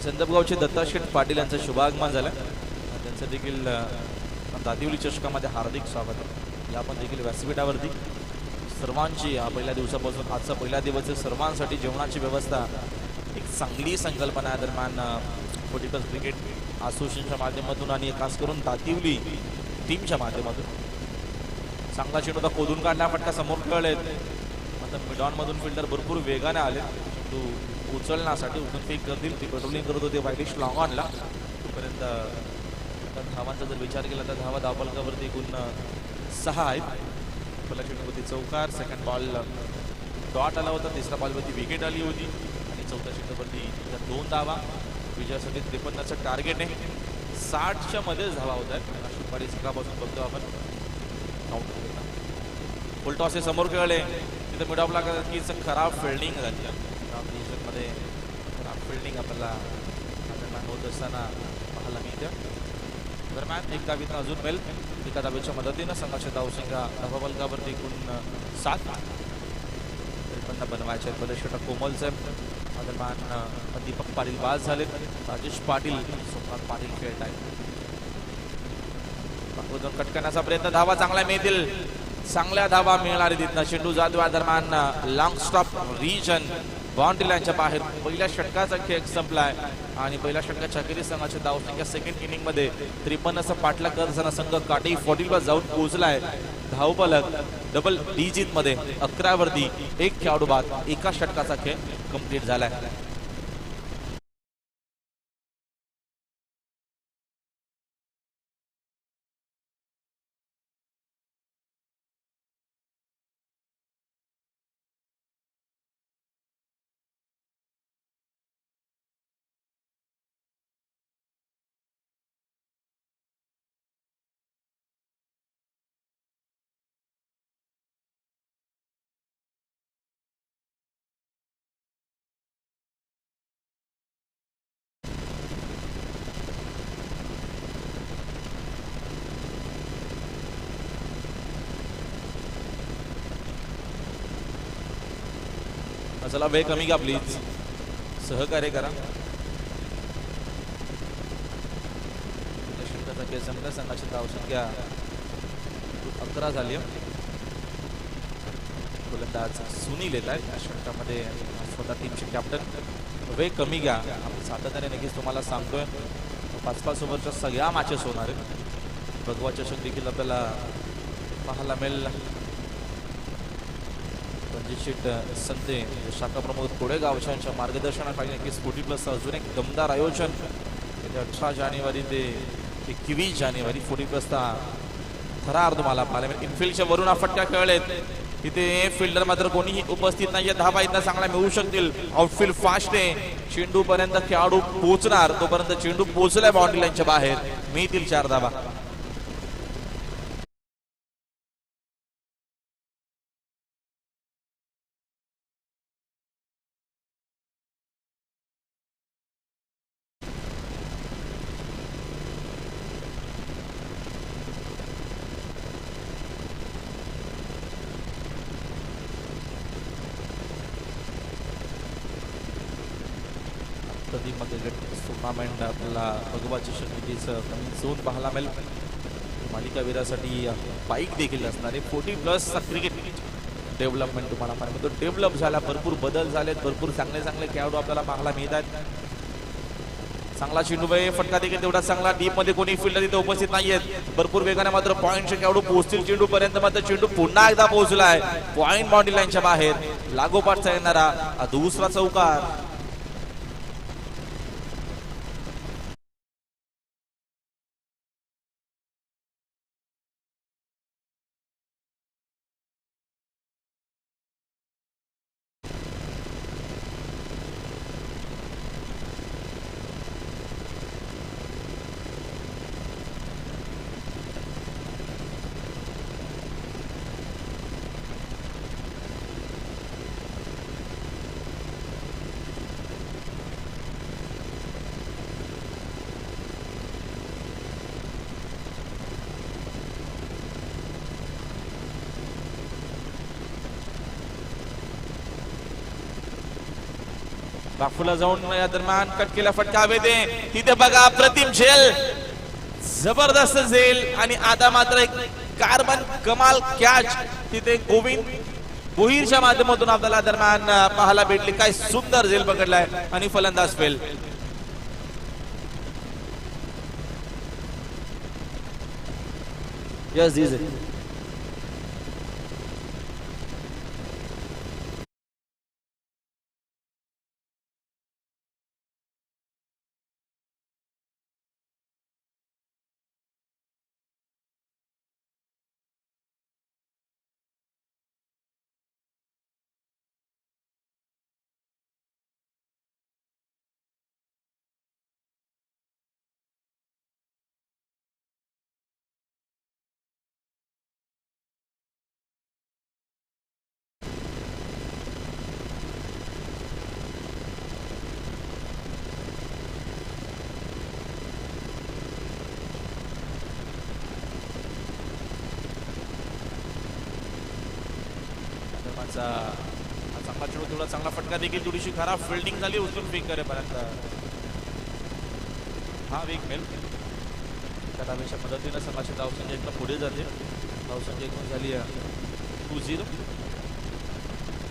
संदर्भगावचे दत्ताशेठ पाटील यांचं शुभागमन झालं. त्यांचं देखील दादिवली चषकामध्ये हार्दिक स्वागत आहे. या पण देखील व्यासपीठावरती सर्वांची पहिल्या दिवसापासून आजचा पहिला दिवस आहे. सर्वांसाठी जेवणाची व्यवस्था एक चांगली संकल्पना आहे. दरम्यान 40+ क्रिकेट असोसिएशनच्या माध्यमातून आणि खास करून दादिवली टीमच्या माध्यमातून चांगला चेंडू होता. खोदून काढला. फटका समोर खेळलेत. आता मिडॉन मधून फिल्डर भरपूर वेगाने आले. तो उचलण्यासाठी उचलून फेक करतील. ते पेट्रोलिंग करत होते. वाईलिश लॉंग ऑनला तोपर्यंत धावांचा जर विचार केला तर धावा धावफलकावरती एकूण 6 आहेत. पहिला चेंडूवरती चौकार. सेकंड बॉल डॉट आला होता. तिसऱ्या बॉलवरती विकेट आली होती आणि चौथ्या चेंडूवरती 2 धावा. विजयासाठी 53चं टार्गेट आहे. 60च्या मध्येच धावा होत आहेत. शुभारी सकाळपासून बघतो आपण. फुल टॉस हे समोर खेळले. तिथे मिड ऑफला की खराब फिल्डिंग झाली. मध्ये खराब फिल्डिंग आपल्याला होत असताना पाहायला मिळते. दरम्यान एक धावीतनं अजून मिळेल. एका धावेच्या मदतीनं संघाच्या धावसंख्या धावफलकावरती एकूण 7 बनवायचे आहेत. पहिले षटक कोमलचे. दरम्यान दीपक पाटील बाद झालेत. राजेश पाटील सोमनाथ पाटील खेळत आहेत. कट करण्याचा प्रयत्न. धावा चांगल्या मिळतील. चांगल्या धावा मिळणारी तिथनं चेंडू जाधव. दरम्यान लॉंग स्टॉप रिजन बाउंड्री लाईनच्या बाहेर. पहिल्या षटकाचा खेळ संपलाय. आणि पहिल्या षटकाच्या अखेरीस संघाच्या धावसंख्या सेकंड इनिंग मध्ये 53 पाठलाग करत असताना संघ काटे 40 वर जाऊन पोहोचलाय. धावफलक डबल डिजिट मध्ये 11 वरती 1 खेळाडू बाद. एका षटकाचा खेळ कंप्लीट झालाय. चला वेळ कमी घ्या प्लीज, सहकार्य करा. षटकाचा खेळ संपला. संघाची धावसंख्या 11 झाली. गोलंदाज सुनील येत आहेत या षटकामध्ये, स्वतः टीमचे कॅप्टन. वेळ कमी घ्या. आपण सातत्याने नक्कीच तुम्हाला सांगतोय 5-5 ओव्हरच्या सगळ्या मॅचेस होणार आहेत. भगवा चषक देखील आपल्याला पाहायला मिळेल. रणजित संते शाखा प्रमुख कोडेगावच्या मार्गदर्शनाखाली नक्कीच 40+ अजून एक दमदार आयोजन 18 जानेवारी ते 21 जानेवारी 40+ थरार तुम्हाला पाहायला मिळेल. इनफिल्डच्या वरून हा फटका खेळलेत. तिथे फिल्डर मात्र कोणीही उपस्थित नाहीये. धावा इथं चांगला मिळू शकतील. आउटफील्ड फास्ट आहे. चेंडू पर्यंत खेळाडू पोहोचणार, तोपर्यंत चेंडू पोहोचलाय बाउंड्री लाईनच्या बाहेर. मिळतील 4 धावा. टुर्नामेंट आपल्याला भगवा चषक निधीचं कमी झोन पाहायला मिळेल. मालिकावीरासाठी बाईक देखील असणारे 40+ क्रिकेट डेव्हलपमेंट तुम्हाला पाहायला मिळतो. डेव्हलप झाला, भरपूर बदल झालेत, भरपूर चांगले चांगले खेळाडू आपल्याला पाहायला मिळत आहेत. चांगला चेंडू फटका देखील तेवढा चांगला. डीप मध्ये कोणी फिल्डर इथे उपस्थित नाहीयेत. भरपूर वेगाने मात्र पॉईंटचे खेळाडू पोहोचतील चेंडू पर्यंत. मात्र चेंडू पुन्हा एकदा पोहोचलाय पॉईंट बाउंड्री लाईनच्या बाहेर. लागोपाठचा येणारा दुसरा चौकार. बाफूला जाऊन या दरम्यान कट केला फटका हवेत. तिथे बघा प्रतिम झेल, जबरदस्त झेल. आणि आता मात्र एक कार्बन कमाल कॅच तिथे गोविंद भोईरच्या माध्यमातून आपल्याला दरम्यान पाहायला भेटली. काय सुंदर झेल पकडलाय आणि फलंदाज फेल. यस दिस चांगला चेंडू, थोडा चांगला फटका देखील, थोडीशी खराब फिल्डिंग झाली उचलून फेक करेपर्यंत. हा वेग मिळेल त्या डाव्याच्या मदतीनं संघाची धावसंख्या एकदा पुढे जाते. धावसंख्या एकूण झाली 2-0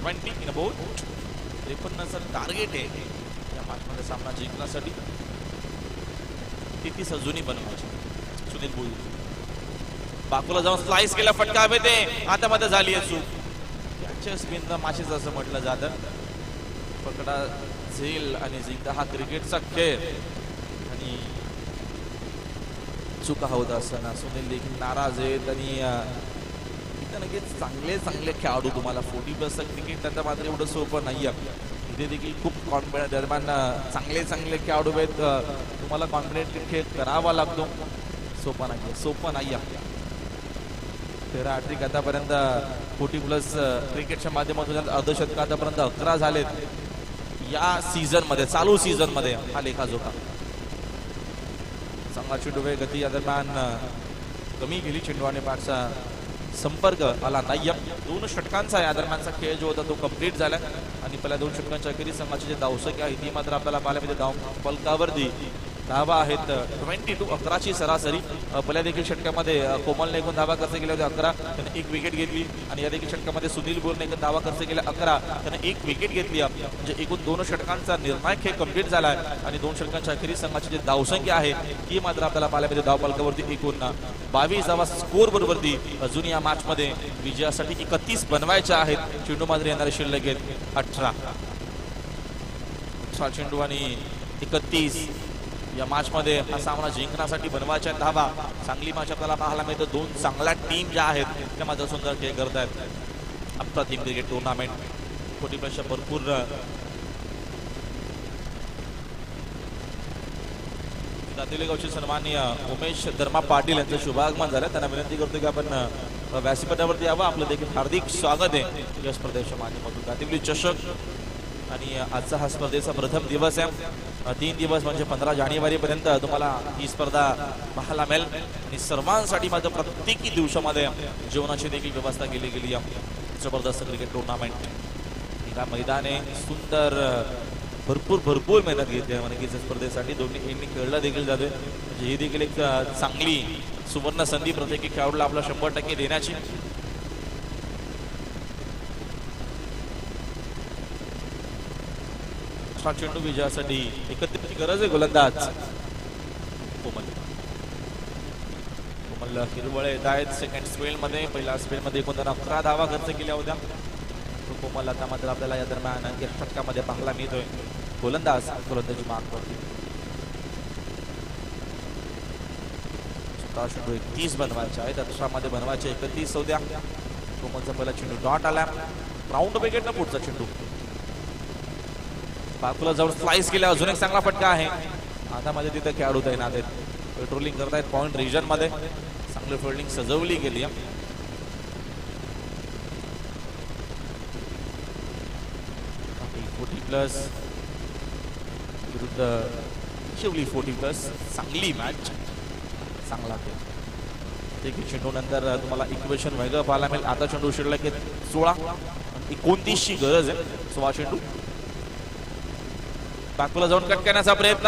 20 इन अबाउट 53 टार्गेट आहे या मॅचमध्ये सामना जिंकण्यासाठी 33 अजूनही बनवायचे. सुनील भोईर बाकूला जाऊन स्लाइस केला, फटका हवे ते हातामध्ये झाली आहे चूक. त्याच्या स्पिनला माशीच असं म्हटलं जातं. पकडा झेल आणि जिंका हा क्रिकेटचा खेळ आणि चुका होत असताना सुनील देखील नाराज आहेत आणि इथं नक्कीच चांगले चांगले खेळाडू तुम्हाला 40+ क्रिकेट त्याचं मात्र एवढं सोपं नाही आहे. इथे देखील खूप कॉन्फिडन्स दरम्यान चांगले चांगले खेळाडू आहेत. तुम्हाला कॉन्फिडेंट खेळ करावा लागतो. सोपं नाही आहे. 13 हॅट्रिक आतापर्यंत 40+ क्रिकेटच्या माध्यमातून अर्धशतक आतापर्यंत 11 झालेत या सीझन मध्ये, चालू सीझन मध्ये. हा लेखाजोखा चांगला चेंडू गती या दरम्यान कमी गेली. चेंडू आणि बॅटचा संपर्क आला नाही. 2 षटकांचा या दरम्यानचा खेळ जो होता तो कंप्लीट झाला आणि पहिल्या 2 षटकांच्या अखेरीस संघाची जे धावसंख्या आहे ती मात्र आपल्याला पाहायला मिळते. धाव फलकावरती धावा आहेत 22, 11ची सरासरी. पहिल्या देखील षटकामध्ये कोमलने एकूण धावा खर्च केल्या होत्या 11, त्याने 1 विकेट घेतली आणि या देखील षटकामध्ये सुनील बोरने एकूण धावा खर्च केल्या 11, त्याने 1 विकेट घेतली. म्हणजे एकूण 2 षटकांचा निर्णायक खेळ कंप्लीट झाला आहे आणि 2 षटकांच्या अखेरीस संघाची जी धावसंख्या आहे ती मात्र आपल्याला पाहायला मिळते. धाव फलकावरती एकूण 22 स्कोर बरोबरती अजून या मॅच मध्ये विजयासाठी 31 बनवायच्या आहेत. चेंडू मात्र येणारे शिल्लक आहेत 18. चेंडू आणि 31 या मॅच मध्ये हा सामना जिंकण्यासाठी बनवायच्या धावा. चांगली मॅच आपल्याला पाहायला मिळतं. 2 चांगल्या टीम ज्या आहेत त्या मात्र सुंदर खेळ करत आहेत. अप्रतिम क्रिकेट टुर्नामेंट 40+ भरपूर गावचे सन्माननीय उमेश धर्मा पाटील यांचं शुभागमन झालं. त्यांना विनंती करतो की आपण व्यासपीठावरती यावं. आपलं देखील हार्दिक स्वागत आहे या स्पर्धेच्या माध्यमातून. गादिवली चषक आणि आजचा हा स्पर्धेचा प्रथम दिवस आहे. 3 दिवस म्हणजे 15 जानेवारीपर्यंत तुम्हाला ही स्पर्धा पाहायला मिळेल आणि सर्वांसाठी मात्र प्रत्येकी दिवसामध्ये जेवणाची देखील व्यवस्था केली गेली आहे. जबरदस्त क्रिकेट टुर्नामेंट या मैदाने सुंदर भरपूर मेहनत घेतली आहे म्हणजे स्पर्धेसाठी. दोन्ही टीमनी खेळलं देखील जाते. म्हणजे ही देखील एक चांगली सुवर्ण संधी प्रत्येकी खेळाडूला आपला 100% देण्याची. चेंडू विजयासाठी एकत्रित गरज आहे गोलंदाज कोमल हिरवळे येत आहेत सेकंड स्पेल मध्ये. पहिल्या स्पेल मध्ये 11 धावा खर्च केल्या होत्या. कोमल आता मात्र आपल्याला या दरम्यान षटकामध्ये पाहायला मिळतोय. गोलंदाज गोलंदाजी मार्कवरती 31 बनवायचे आहेत. 18 मध्ये बनवायचे 31 होत्या. कोमलचा पहिला चेंडू डॉट आला. राऊंड विकेट ना पुढचा चेंडू बाकूला जाऊन स्लाइस केला. अजून एक चांगला फटका आहे. आता मध्ये तिथे खेळाडू तैनात आहेत. पेट्रोलिंग करतायत पॉइंट रिजन मध्ये. चांगली फिल्डिंग सजवली गेली. 40+ विरुद्ध शिवली 40+. चांगली मॅच, चांगला खेळ. एक चेंडू नंतर तुम्हाला इक्वेशन वेगळं पाहायला मिळेल. आता चेंडू शिल्लक 16, 29 ची गरज आहे. 16 चेंडू बाकूला जाऊन कट करण्याचा प्रयत्न.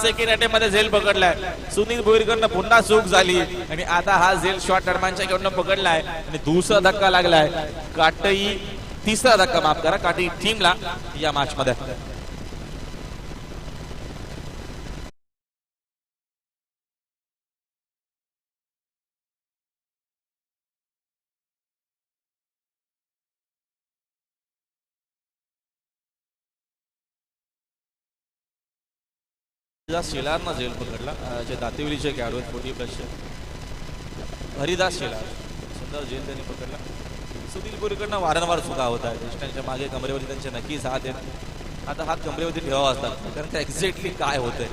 सेकंड अटेम्प्ट मध्ये झेल पकडलाय. सुनील भोईरकडनं पुन्हा चूक झाली आणि आता हा झेल शॉट दरम्यानच्या कडनं पकडलाय आणि दुसरा धक्का लागलाय. काटई तिसरा धक्का, माफ करा, काटई टीमला या मॅच मध्ये. शेलारनं झेल पकडला. जे दातिवलीचे खेळाडू आहेत 40+. हरिदास शेलार सुंदर झेल त्यांनी पकडला. सुनील भोईरकडनं वारंवार चुका होत आहेत. त्यांच्या मागे कमरेवरती त्यांचे नक्कीच हात आहेत. आता हात कमरेवरती ठेवावा असतात कारण का एक्झॅक्टली काय होतंय.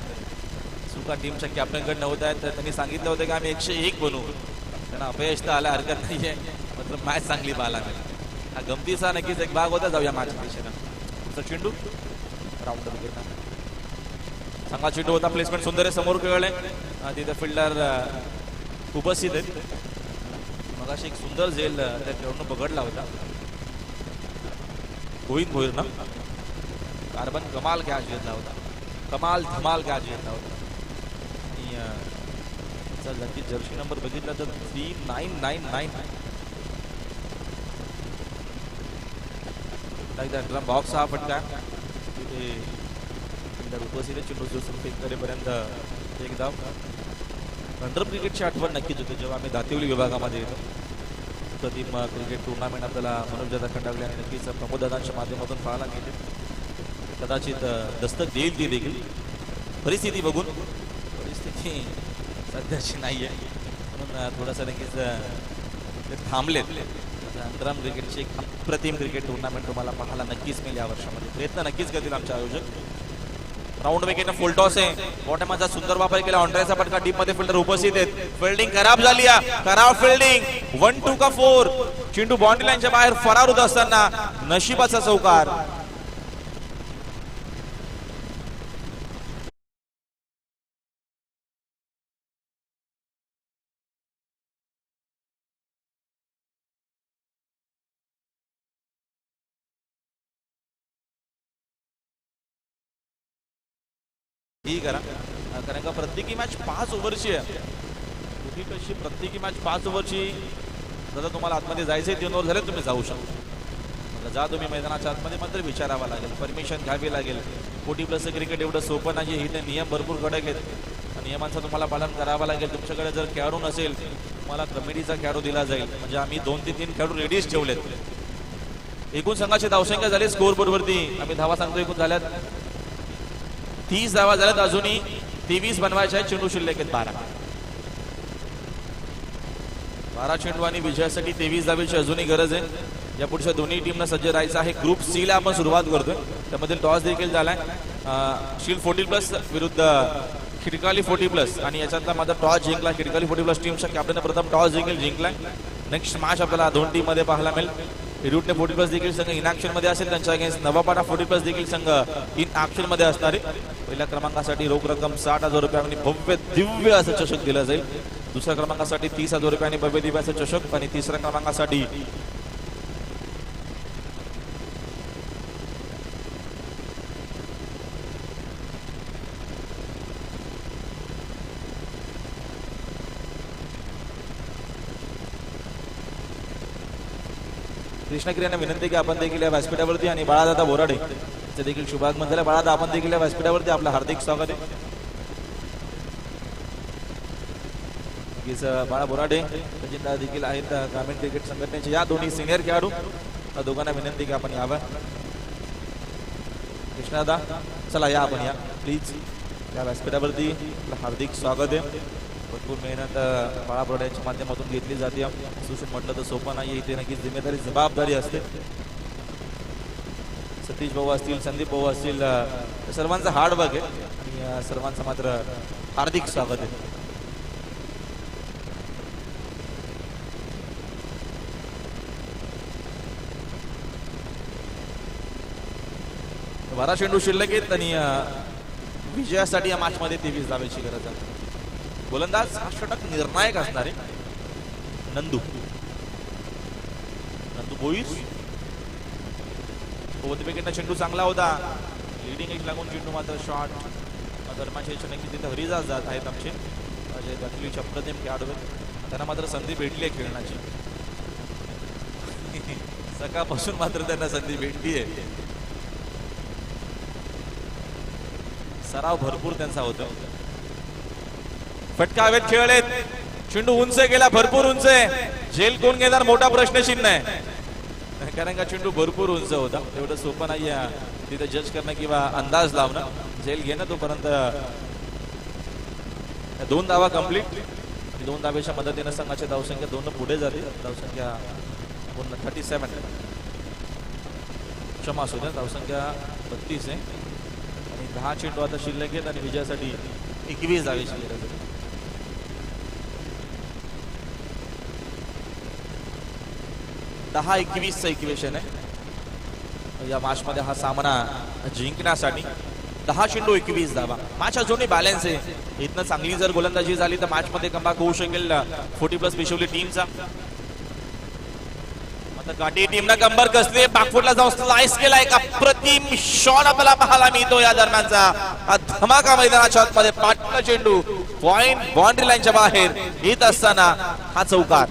चुका टीमच्या कॅप्टनकडनं होत आहेत. तर त्यांनी सांगितलं होतं की आम्ही 101 बनवू. त्यांना अपयश तर आला हरकत नाहीये, मात्र मॅच चांगली पाहायला मिळेल. हा गमतीचा नक्कीच एक भाग होता. जाऊया मॅच दिशेनं. चेंडू राऊंड विकेट. चांगला चेंडू होता. प्लेसमेंट सुंदर आहे. समोर खेळले तिथे फिल्डर उपस्थित आहेत. मगाशी एक सुंदर झेल त्या खेळून पकडला होता गोविंद भोईरनं. कार्बन कमाल कॅच घेतला होता. कमाल धमाल कॅच घेतला होता. आणि जर्सी नंबर बघितला तर 3999 बॉक्स हा फटका तिथे मैदान उपस्थित आहे. चेंडू जोरसर करेपर्यंत एक धाव. अंडर क्रिकेटची आठवण नक्कीच होते जेव्हा आम्ही दातिवली विभागामध्ये येतो. प्रतिम क्रिकेट टुर्नामेंट आपल्याला मनोजदादा खंडागळे आणि नक्कीच प्रमोददादांच्या माध्यमातून पाहायला मिळते. कदाचित दस्तक देईल ती देखील परिस्थिती बघून. परिस्थिती सध्याची नाही आहे म्हणून थोडंसं नक्कीच ते थांबलेत. अंतराम क्रिकेटची एक अप्रतिम क्रिकेट टुर्नामेंट तुम्हाला पाहायला नक्कीच मिळेल या वर्षामध्ये. प्रयत्न नक्कीच करतील आमचे आयोजक. राऊंड विकेट फुल टॉस आहे. बॉटमाचा सुंदर वापर केला. ऑन्ड्रेचा फटका डीप मध्ये फिल्डर उपस्थित आहेत. फिल्डिंग खराब झाली आहे. खराब फिल्डिंग. 1-2 का 4. चेंडू बाउंड्री लाईनच्या बाहेर फरार होत असताना नशिबाचा चौकार. ही करा कारण का प्रत्येकी मॅच 5 ओव्हरची आहे. कुठे कशी प्रत्येकी मॅच 5 ओव्हरची. जर तुम्हाला आतमध्ये जायचंय 3 ओव्हर झाले तुम्ही जाऊ शकता. जा तुम्ही मैदानाच्या आतमध्ये मात्र विचारावा लागेल. परमिशन घ्यावी लागेल. 40+ क्रिकेट एवढं सोपं नाही. इथे नियम भरपूर कडक आहेत. नियमांचं तुम्हाला पालन करावं लागेल. तुमच्याकडे जर खेळाडू नसेल तुम्हाला कमिटीचा खेळाडू दिला जाईल. म्हणजे आम्ही 2 ते 3 खेळाडू रेडीच ठेवलेत. एकूण संघाची धावसंख्या झाली स्कोर बोर्डवरती. आम्ही धावा सांगतो एकूण झाल्यात 30 धावा झाल्यात. अजूनही 23 बनवायच्या आहेत. चेंडू शिल्लक आहेत 12 चेंडू आणि विजयासाठी 23 धावेची अजूनही गरज आहे. या पुढच्या दोन्ही टीमला सज्ज राहायचं आहे. ग्रुप सी ला आपण सुरुवात करतोय. त्यामध्ये टॉस देखील झालाय. शील्ड 40+ विरुद्ध खिडकाली 40+ आणि याच्यातला माझा टॉस जिंकला. खिडकाली 40+ टीमच्या कॅप्टन प्रथम टॉस देखील जिंकलाय. नेक्स्ट मॅच आपल्याला 2 टीम मध्ये पाहायला मिळेल. इरुटने 40+ देखील संघ इन ऍक्शन मध्ये असेल. त्यांच्या अगेन्स्ट नवापाडा 40+ देखील संघ इन ऍक्शन मध्ये असणार आहे. पहिल्या क्रमांकासाठी रोख रक्कम 60,000 रुपयांनी भव्य दिव्य असं चषक दिलं जाईल. दुसऱ्या क्रमांकासाठी 30,000 रुपयांनी भव्य दिव्य असं चषक आणि तिसऱ्या क्रमांकासाठी 'कृष्णगिरी यांना विनंती की आपण देखील या व्यासपीठावरती आणि बाळादादा बोराडे ते देखील शुभागमन झाले. बाळादा आपण देखील या व्यासपीठावरती आपलं हार्दिक स्वागत आहे. बाळा बोराडे सचिनदा देखील आहेत ग्रामीण क्रिकेट संघटनेचे. या दोन्ही सिनियर खेळाडू दोघांना विनंती की आपण यावं. कृष्णादा चला या आपण या प्लीज. या व्यासपीठावरती आपलं हार्दिक स्वागत आहे. भरपूर मेहनत बाळा बोराड्यांच्या माध्यमातून घेतली जाते. सुसून म्हटलं तर सोपं नाही. इथे नक्कीच जिम्मेदारी जबाबदारी असते. सतीश भाऊ असतील संदीप भाऊ असतील सर्वांचा हार्डवर्क आहे आणि सर्वांचं मात्र हार्दिक स्वागत आहे. बारा चेंडू शिल्लक आहेत आणि विजयासाठी या मॅच मध्ये 23 धावेची गरज आहे. गोलंदाज हा षटक निर्णायक असणार आहे. नंदू बोईस विकेटला चेंडू चांगला होता. लिडिंग एज लागून चेंडू मात्र शॉट दरम्यानचे नक्की तिथे हरिदास जात आहेत आमचे अजय दाखलीचे अप्रतिम खेळाडू आहेत. त्यांना मात्र संधी भेटली आहे खेळण्याची. सकाळपासून मात्र त्यांना संधी भेटली आहे. सराव भरपूर त्यांचा होता. फटका हवेत खेळलेत. चेंडू उंच गेला. भरपूर उंच आहे. झेल कोण घेणार मोठा प्रश्नचिन्ह आहे. कारण का चेंडू भरपूर उंच होता. एवढं सोपं नाही तिथे जज करणं किंवा अंदाज लावणं. झेल घेणं तोपर्यंत 2 धावा कंप्लीट. 2 धावेच्या मदतीनं संघाची धावसंख्या 2 पुढे जाते. धावसंख्या पूर्ण 37 क्षमा असू द्या धावसंख्या 32 आहे आणि 10 चेंडू आता शिल्लक आहेत आणि विजयासाठी 21 धावेची गरज आहे. 10-21चं इक्वेशन आहे या मॅच मध्ये. हा सामना जिंकण्यासाठी 10 चेंडू 21 धावा. मॅच अजूनही बॅलन्स आहे. इथनं चांगली जर गोलंदाजी झाली तर मॅच मध्ये कमबॅक होऊ शकेल 40+ पिशवली टीमचा. आता काठी टीमला कंबर कसली. बॅकफुटला जाऊन स्लाइस केला. एक अप्रतिम शॉट आपल्याला पाहायला मिळतो या दरम्यानचा. धमाका मैदानाच्या आतमध्ये पाटला चेंडू पॉइंट बाउंड्री लाईनच्या बाहेर येत असताना हा चौकार.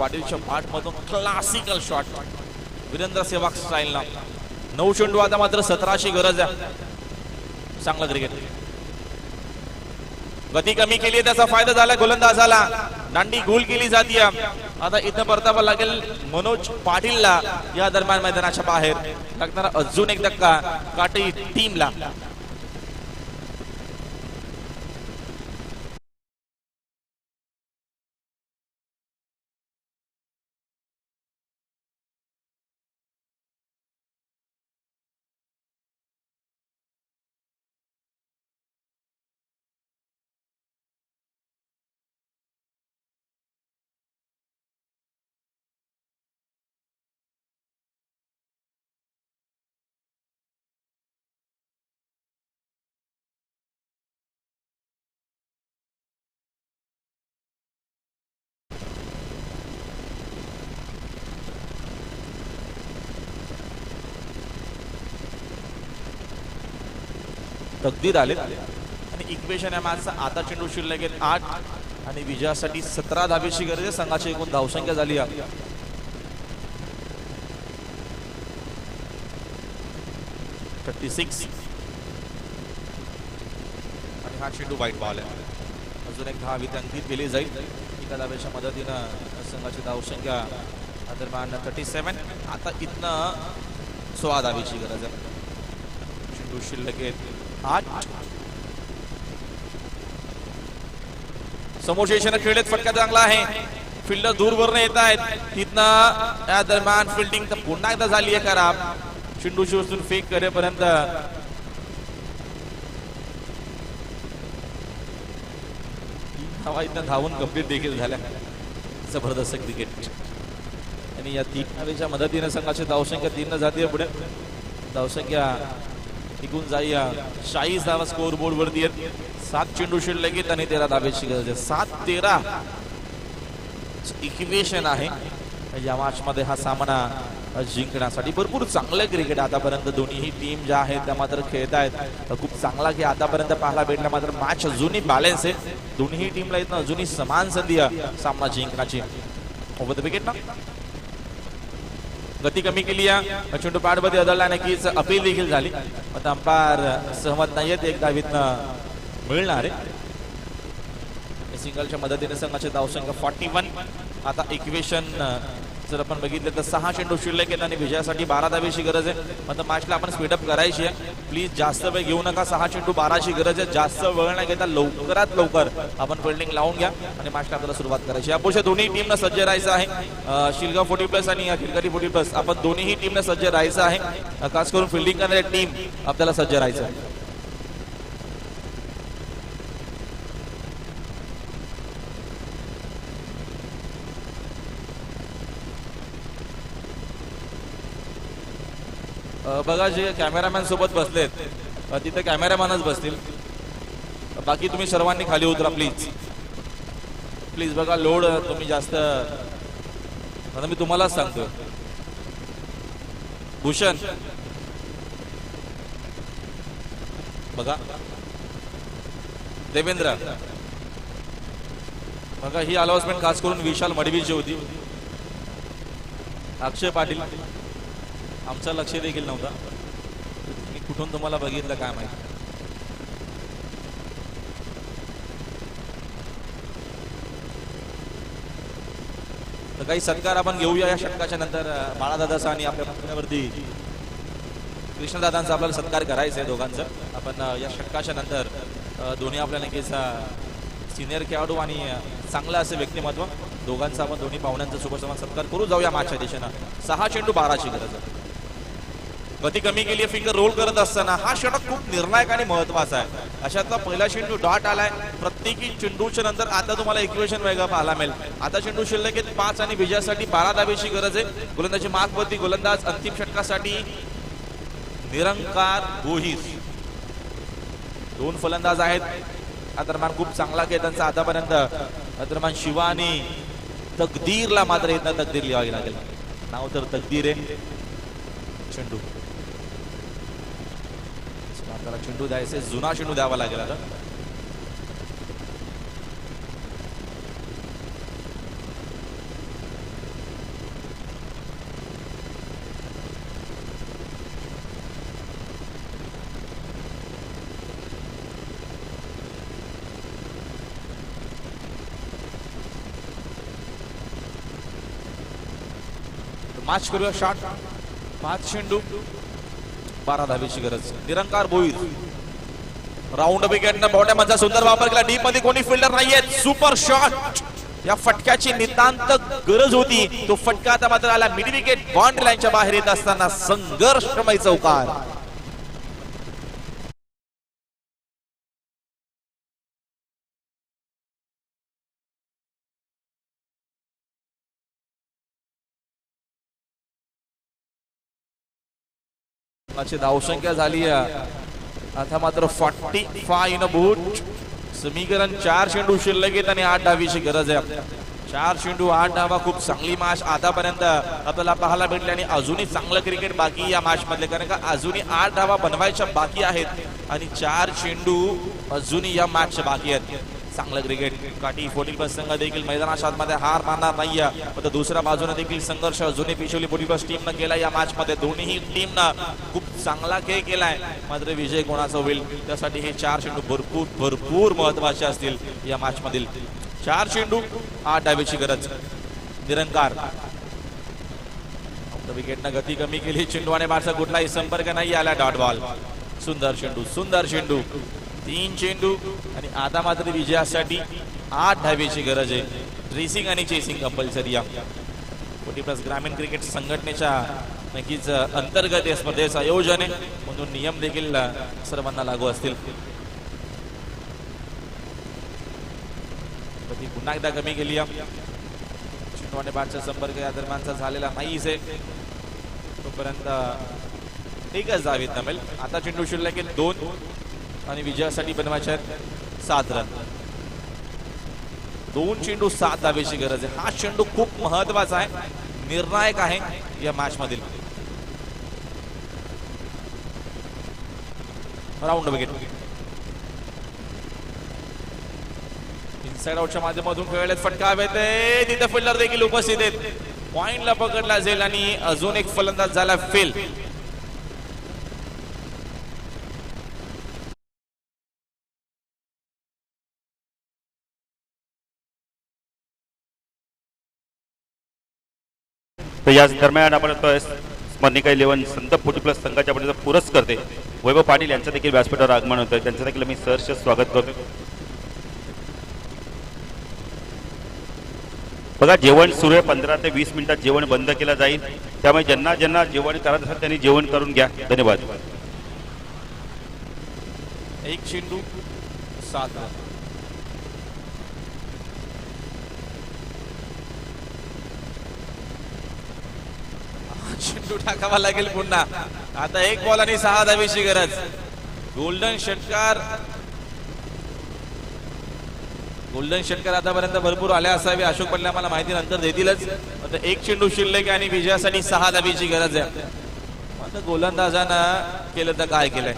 पाटीलच्या पाठमधून क्लासिकल शॉट वीरेंद्र सेवाग स्टाईलला. 9 चेंडू आता मात्र 17ची गरज आहे. चांगलं क्रिकेट. गती कमी केली त्याचा फायदा झाला गोलंदाजाला. दांडी गोल केली जाते. आता इथं परतावा लागेल मनोज पाटीलला. या दरम्यान मैदानाच्या बाहेर लागणारा अजून एक धक्का काटी टीमला. तकदीर आले आणि इक्वेशन या मॅचचा आता चेंडू शिल्लक आहेत 8 आणि विजयासाठी 17 धावेची गरज आहे. संघाची एकूण धावसंख्या झाली आहे 36 आणि हा चेंडू वाईट बॉल आहे. अजून एक धाव इथे अंकित केली जाईल. एका धावेच्या मदतीनं संघाची धावसंख्या दरम्यान 37. आता इथनं 16 धावेची गरज आहे. चेंडू शिल्लक आहेत 8. समोरच्या दिशेने खेळलेत. फटका चांगला आहे. फिल्डर दूरवरनं येत आहेत. तिथनं या दरम्यान फिल्डिंग तर पुन्हा एकदा झाली आहे खराब. चेंडू शिवसून फेक करेपर्यंत इथं धावून कंप्लीट देखील झाल्या. जबरदस्त क्रिकेट. आणि या 3 धावेच्या मदतीने संघाची धावसंख्या 3 जाते पुढे. धावसंख्या टिकून जाईया 40 धावा स्कोर बोर्ड वरती आहेत. 7 चेंडू शिल्लक आहेत आणि 13 धावेची गरज आहे. 7-13 इक्वेशन आहे या मॅच मध्ये. हा सामना जिंकण्यासाठी भरपूर चांगलं क्रिकेट आतापर्यंत दोन्ही टीम ज्या आहेत त्या मात्र खेळत आहेत. खूप चांगला की आतापर्यंत पाहायला भेटला. मात्र मॅच अजूनही बॅलन्स आहे. दोन्ही टीमला इथं अजूनही समान संधी आहे सामना जिंकण्याची. ओव्हर द विकेट ना गती कमी केली आहे. चेंडू पॅडमध्ये आदळला. नक्कीच अपील देखील झाली. आता अंपायर सहमत नाहीयेत. एक धावीतनं मिळणार आहे. सिंगलच्या मदतीने संघाची धावसंख्या 41. आता इक्वेशन जर आपण बघितलं तर 6 चेंडू शिल्लक आहेत आणि विजयासाठी 12 धावेची गरज आहे. मात्र मॅचला आपण स्पीडअप करायची आहे. प्लीज जास्त वेळ घेऊ नका. 6 चेंडू 12ची गरज आहे. जास्त वेळ न घेता लवकरात लवकर आपण फिल्डिंग लावून घ्या आणि मॅचला आपल्याला सुरुवात करायची. यापुढे दोन्ही टीमला सज्ज राहायचं आहे. शिलगाव 40+ आणि खिलगारी 40+. आपण दोन्ही टीमला सज्ज राहायचं आहे. खास करून फिल्डिंग करणारी टीम आपल्याला सज्ज राहायचं आहे. बघा जे कॅमेरामॅन सोबत बसलेत तिथे कॅमेरामॅनच बसतील. बाकी तुम्ही सर्वांनी खाली उतरा प्लीज. प्लीज बघा लोड तुम्ही जास्त. आता मी तुम्हालाच सांगतो. भूषण बघा. देवेंद्र बघा. ही अनाउन्समेंट खास करून विशाल मडवीची होती. अक्षय पाटील आमचं लक्ष देखील नव्हता. मी कुठून तुम्हाला बघितलं काय माहिती. तर काही सत्कार आपण घेऊया या षटकाच्या नंतर. बाळादादाचा आणि आपल्या पुण्यावरती कृष्णदादांचा आपल्याला सत्कार करायचा आहे दोघांचं. आपण या षटकाच्या नंतर दोन्ही आपल्याला नक्कीच सिनियर खेळाडू आणि चांगलं असं व्यक्तिमत्व दोघांचा आपण दोन्ही पाहुण्यांचा शुभसन्मान सत्कार करू. जाऊया मॅचच्या दिशेनं. 6 चेंडू 12ची गरज आहे. गती कमी केली. फिंगर रोल करत असताना हा षटक खूप निर्णायक आणि महत्वाचा आहे. अशातला पहिला चेंडू डॉट आलाय. प्रत्येकी चेंडूच्या नंतर आता तुम्हाला इक्वेशन वेगळं पाहायला मिळेल. आता चेंडू शिल्लक आहेत 5 आणि विजयासाठी 12 धावेची गरज आहे. गोलंदाजी मार्कवरती गोलंदाज अंतिम षटकासाठी निरंकार गोहिर. 2 फलंदाज आहेत. दरम्यान खूप चांगला खेळ त्यांचा आतापर्यंत. दरम्यान शिवा आणि तकदीरला मात्र इथं तकदीर लिहावी लागेल. नाव तर तकदीर आहे. चेंडू आपल्याला चेंडू द्यायचे. जुना चेंडू द्यावा लागेल. आता मॅच करूया शॉट. 5 चेंडू 12 धावेची गरज. निरंकार भोईर राऊंड विकेटनं बॉटमचा सुंदर वापर केला. डीप मध्ये कोणी फिल्डर नाहीये. Super shot. या फटक्याची नितांत गरज होती. तो फटका आता मात्र आला मिड विकेट बाउंड्री लाईनच्या बाहेर येत असताना संघर्षमय चौकार. धावसंख्या झाली आता मात्र 45 इन बूट. समीकरण 4 चेंडू शिल्लक आहेत आणि 8 धावीची गरज आहे. 4 चेंडू 8 धावा. खूप चांगली मॅच आतापर्यंत आपल्याला पाहायला भेटली आणि अजूनही चांगलं क्रिकेट बाकी या मॅच मध्ये, कारण का अजूनही 8 धावा बनवायच्या बाकी आहेत आणि 4 चेंडू अजूनही या मॅच बाकी आहेत. चांगलं क्रिकेट. काठी 40+ संघ देखील मैदानाच्या आतमध्ये हार मानणार नाहीये. पण दुसऱ्या बाजूने देखील संघर्ष अजूनही पिशोली 40+ टीमनं केला या मॅच मध्ये. दोन्ही टीमनं खूप चांगला खेळ केलाय. मात्र विजय कोणाचा होईल त्यासाठी हे 4 चेंडू भरपूर महत्वाचे असतील या मॅच मधील. 4 चेंडू 8 धावेची गरज. निरंकार विकेटनं गती कमी केली. चेंडू आणि बॅटचा कुठलाही संपर्क नाही आला. Dot ball. सुंदर चेंडू 3 चेंडू आणि आता मात्र विजयासाठी 8 धावेची गरज आहे. ड्रेसिंग आणि चेसिंग कंपल्सरी. 40+ ग्रामीण क्रिकेट संघटनेच्या नक्कीच अंतर्गत या स्पर्धेचं आयोजन आहे, म्हणून नियम देखील सर्वांना लागू असतील. पुन्हा एकदा कमी केली. चेंडू आणि बॅटचा संपर्क या दरम्यानचा झालेला नाहीच आहे. तोपर्यंत एकच धावेत नमेल. आता चेंडू शिल्लक 2 आणि विजयासाठी बनवायचे 7 रन. 2 चेंडू 7 धावेची गरज आहे. हा चेंडू खूप महत्वाचा आहे, निर्णायक आहे या मॅच मधील. Round wicket. इनसाइड आउटच्या माध्यमातून खेळले फटका येते. तिथे फिल्डर देखील उपस्थित आहेत. पॉइंटला पकडला जाईल आणि अजून एक फलंदाज झाला फेल. तर याच दरम्यान आपण स्मरणिका 11 संत 40+ संघाच्या आपण पुरस्कर्ते वैभव पाटील यांचं देखील व्यासपीठावर आगमन होतं. त्यांचं देखील मी सहर्ष स्वागत करतो. बघा, जेवण सुरू आहे. 15 ते 20 मिनिटात जेवण बंद केलं जाईल. त्यामुळे ज्यांना ज्यांना जेवण करत असेल त्यांनी जेवण करून घ्या. धन्यवाद. 1 चेंडू 7 रन. चेंडू टाकावा लागेल पुन्हा. आता 1 बॉल आणि 6 धावेची गरज. गोल्डन षटकार आतापर्यंत भरपूर आले असावे. अशोक पडले आम्हाला माहिती नंतर देतीलच. आता 1 चेंडू शिल्लक आणि विजयासाठी 6 धावेची गरज आहे. आता गोलंदाजानं केलं तर काय केलंय.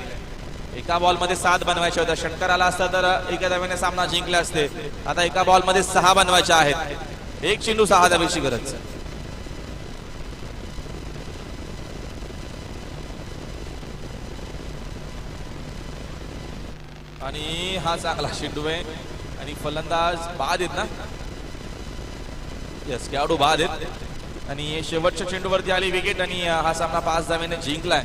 एका बॉल मध्ये 7 बनवायचे होते. षटकार आला असता तर एका धावेने सामना जिंकला असते. आता एका बॉल मध्ये 6 बनवायचे आहेत. 1 चेंडू 6 धावेची गरज. आणि हा चांगला चेंडू आहे आणि फलंदाज बाद आहेत ना. यस, खेळाडू बाद आहेत आणि शेवटच्या चेंडूवरती आली विकेट आणि हा सामना 5 धावेने जिंकलाय.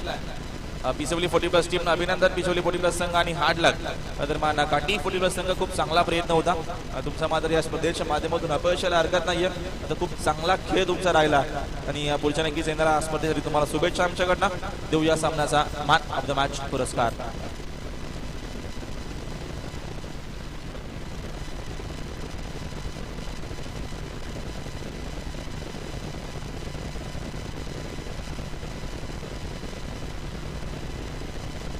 पिचवली 40+ टीमनं अभिनंदन. पिचवली 40+ संघ आणि हार्ड लक. दरम्यान काठी 40+ संघ खूप चांगला प्रयत्न होता तुमचा, मात्र या स्पर्धेच्या माध्यमातून अपयशाला हरकत नाहीये. आता खूप चांगला खेळ तुमचा राहिला आणि पुढच्या नक्कीच येणाऱ्या स्पर्धेसाठी तुम्हाला शुभेच्छा आमच्याकडनं. देऊ या सामन्याचा मॅन ऑफ द मॅच पुरस्कार.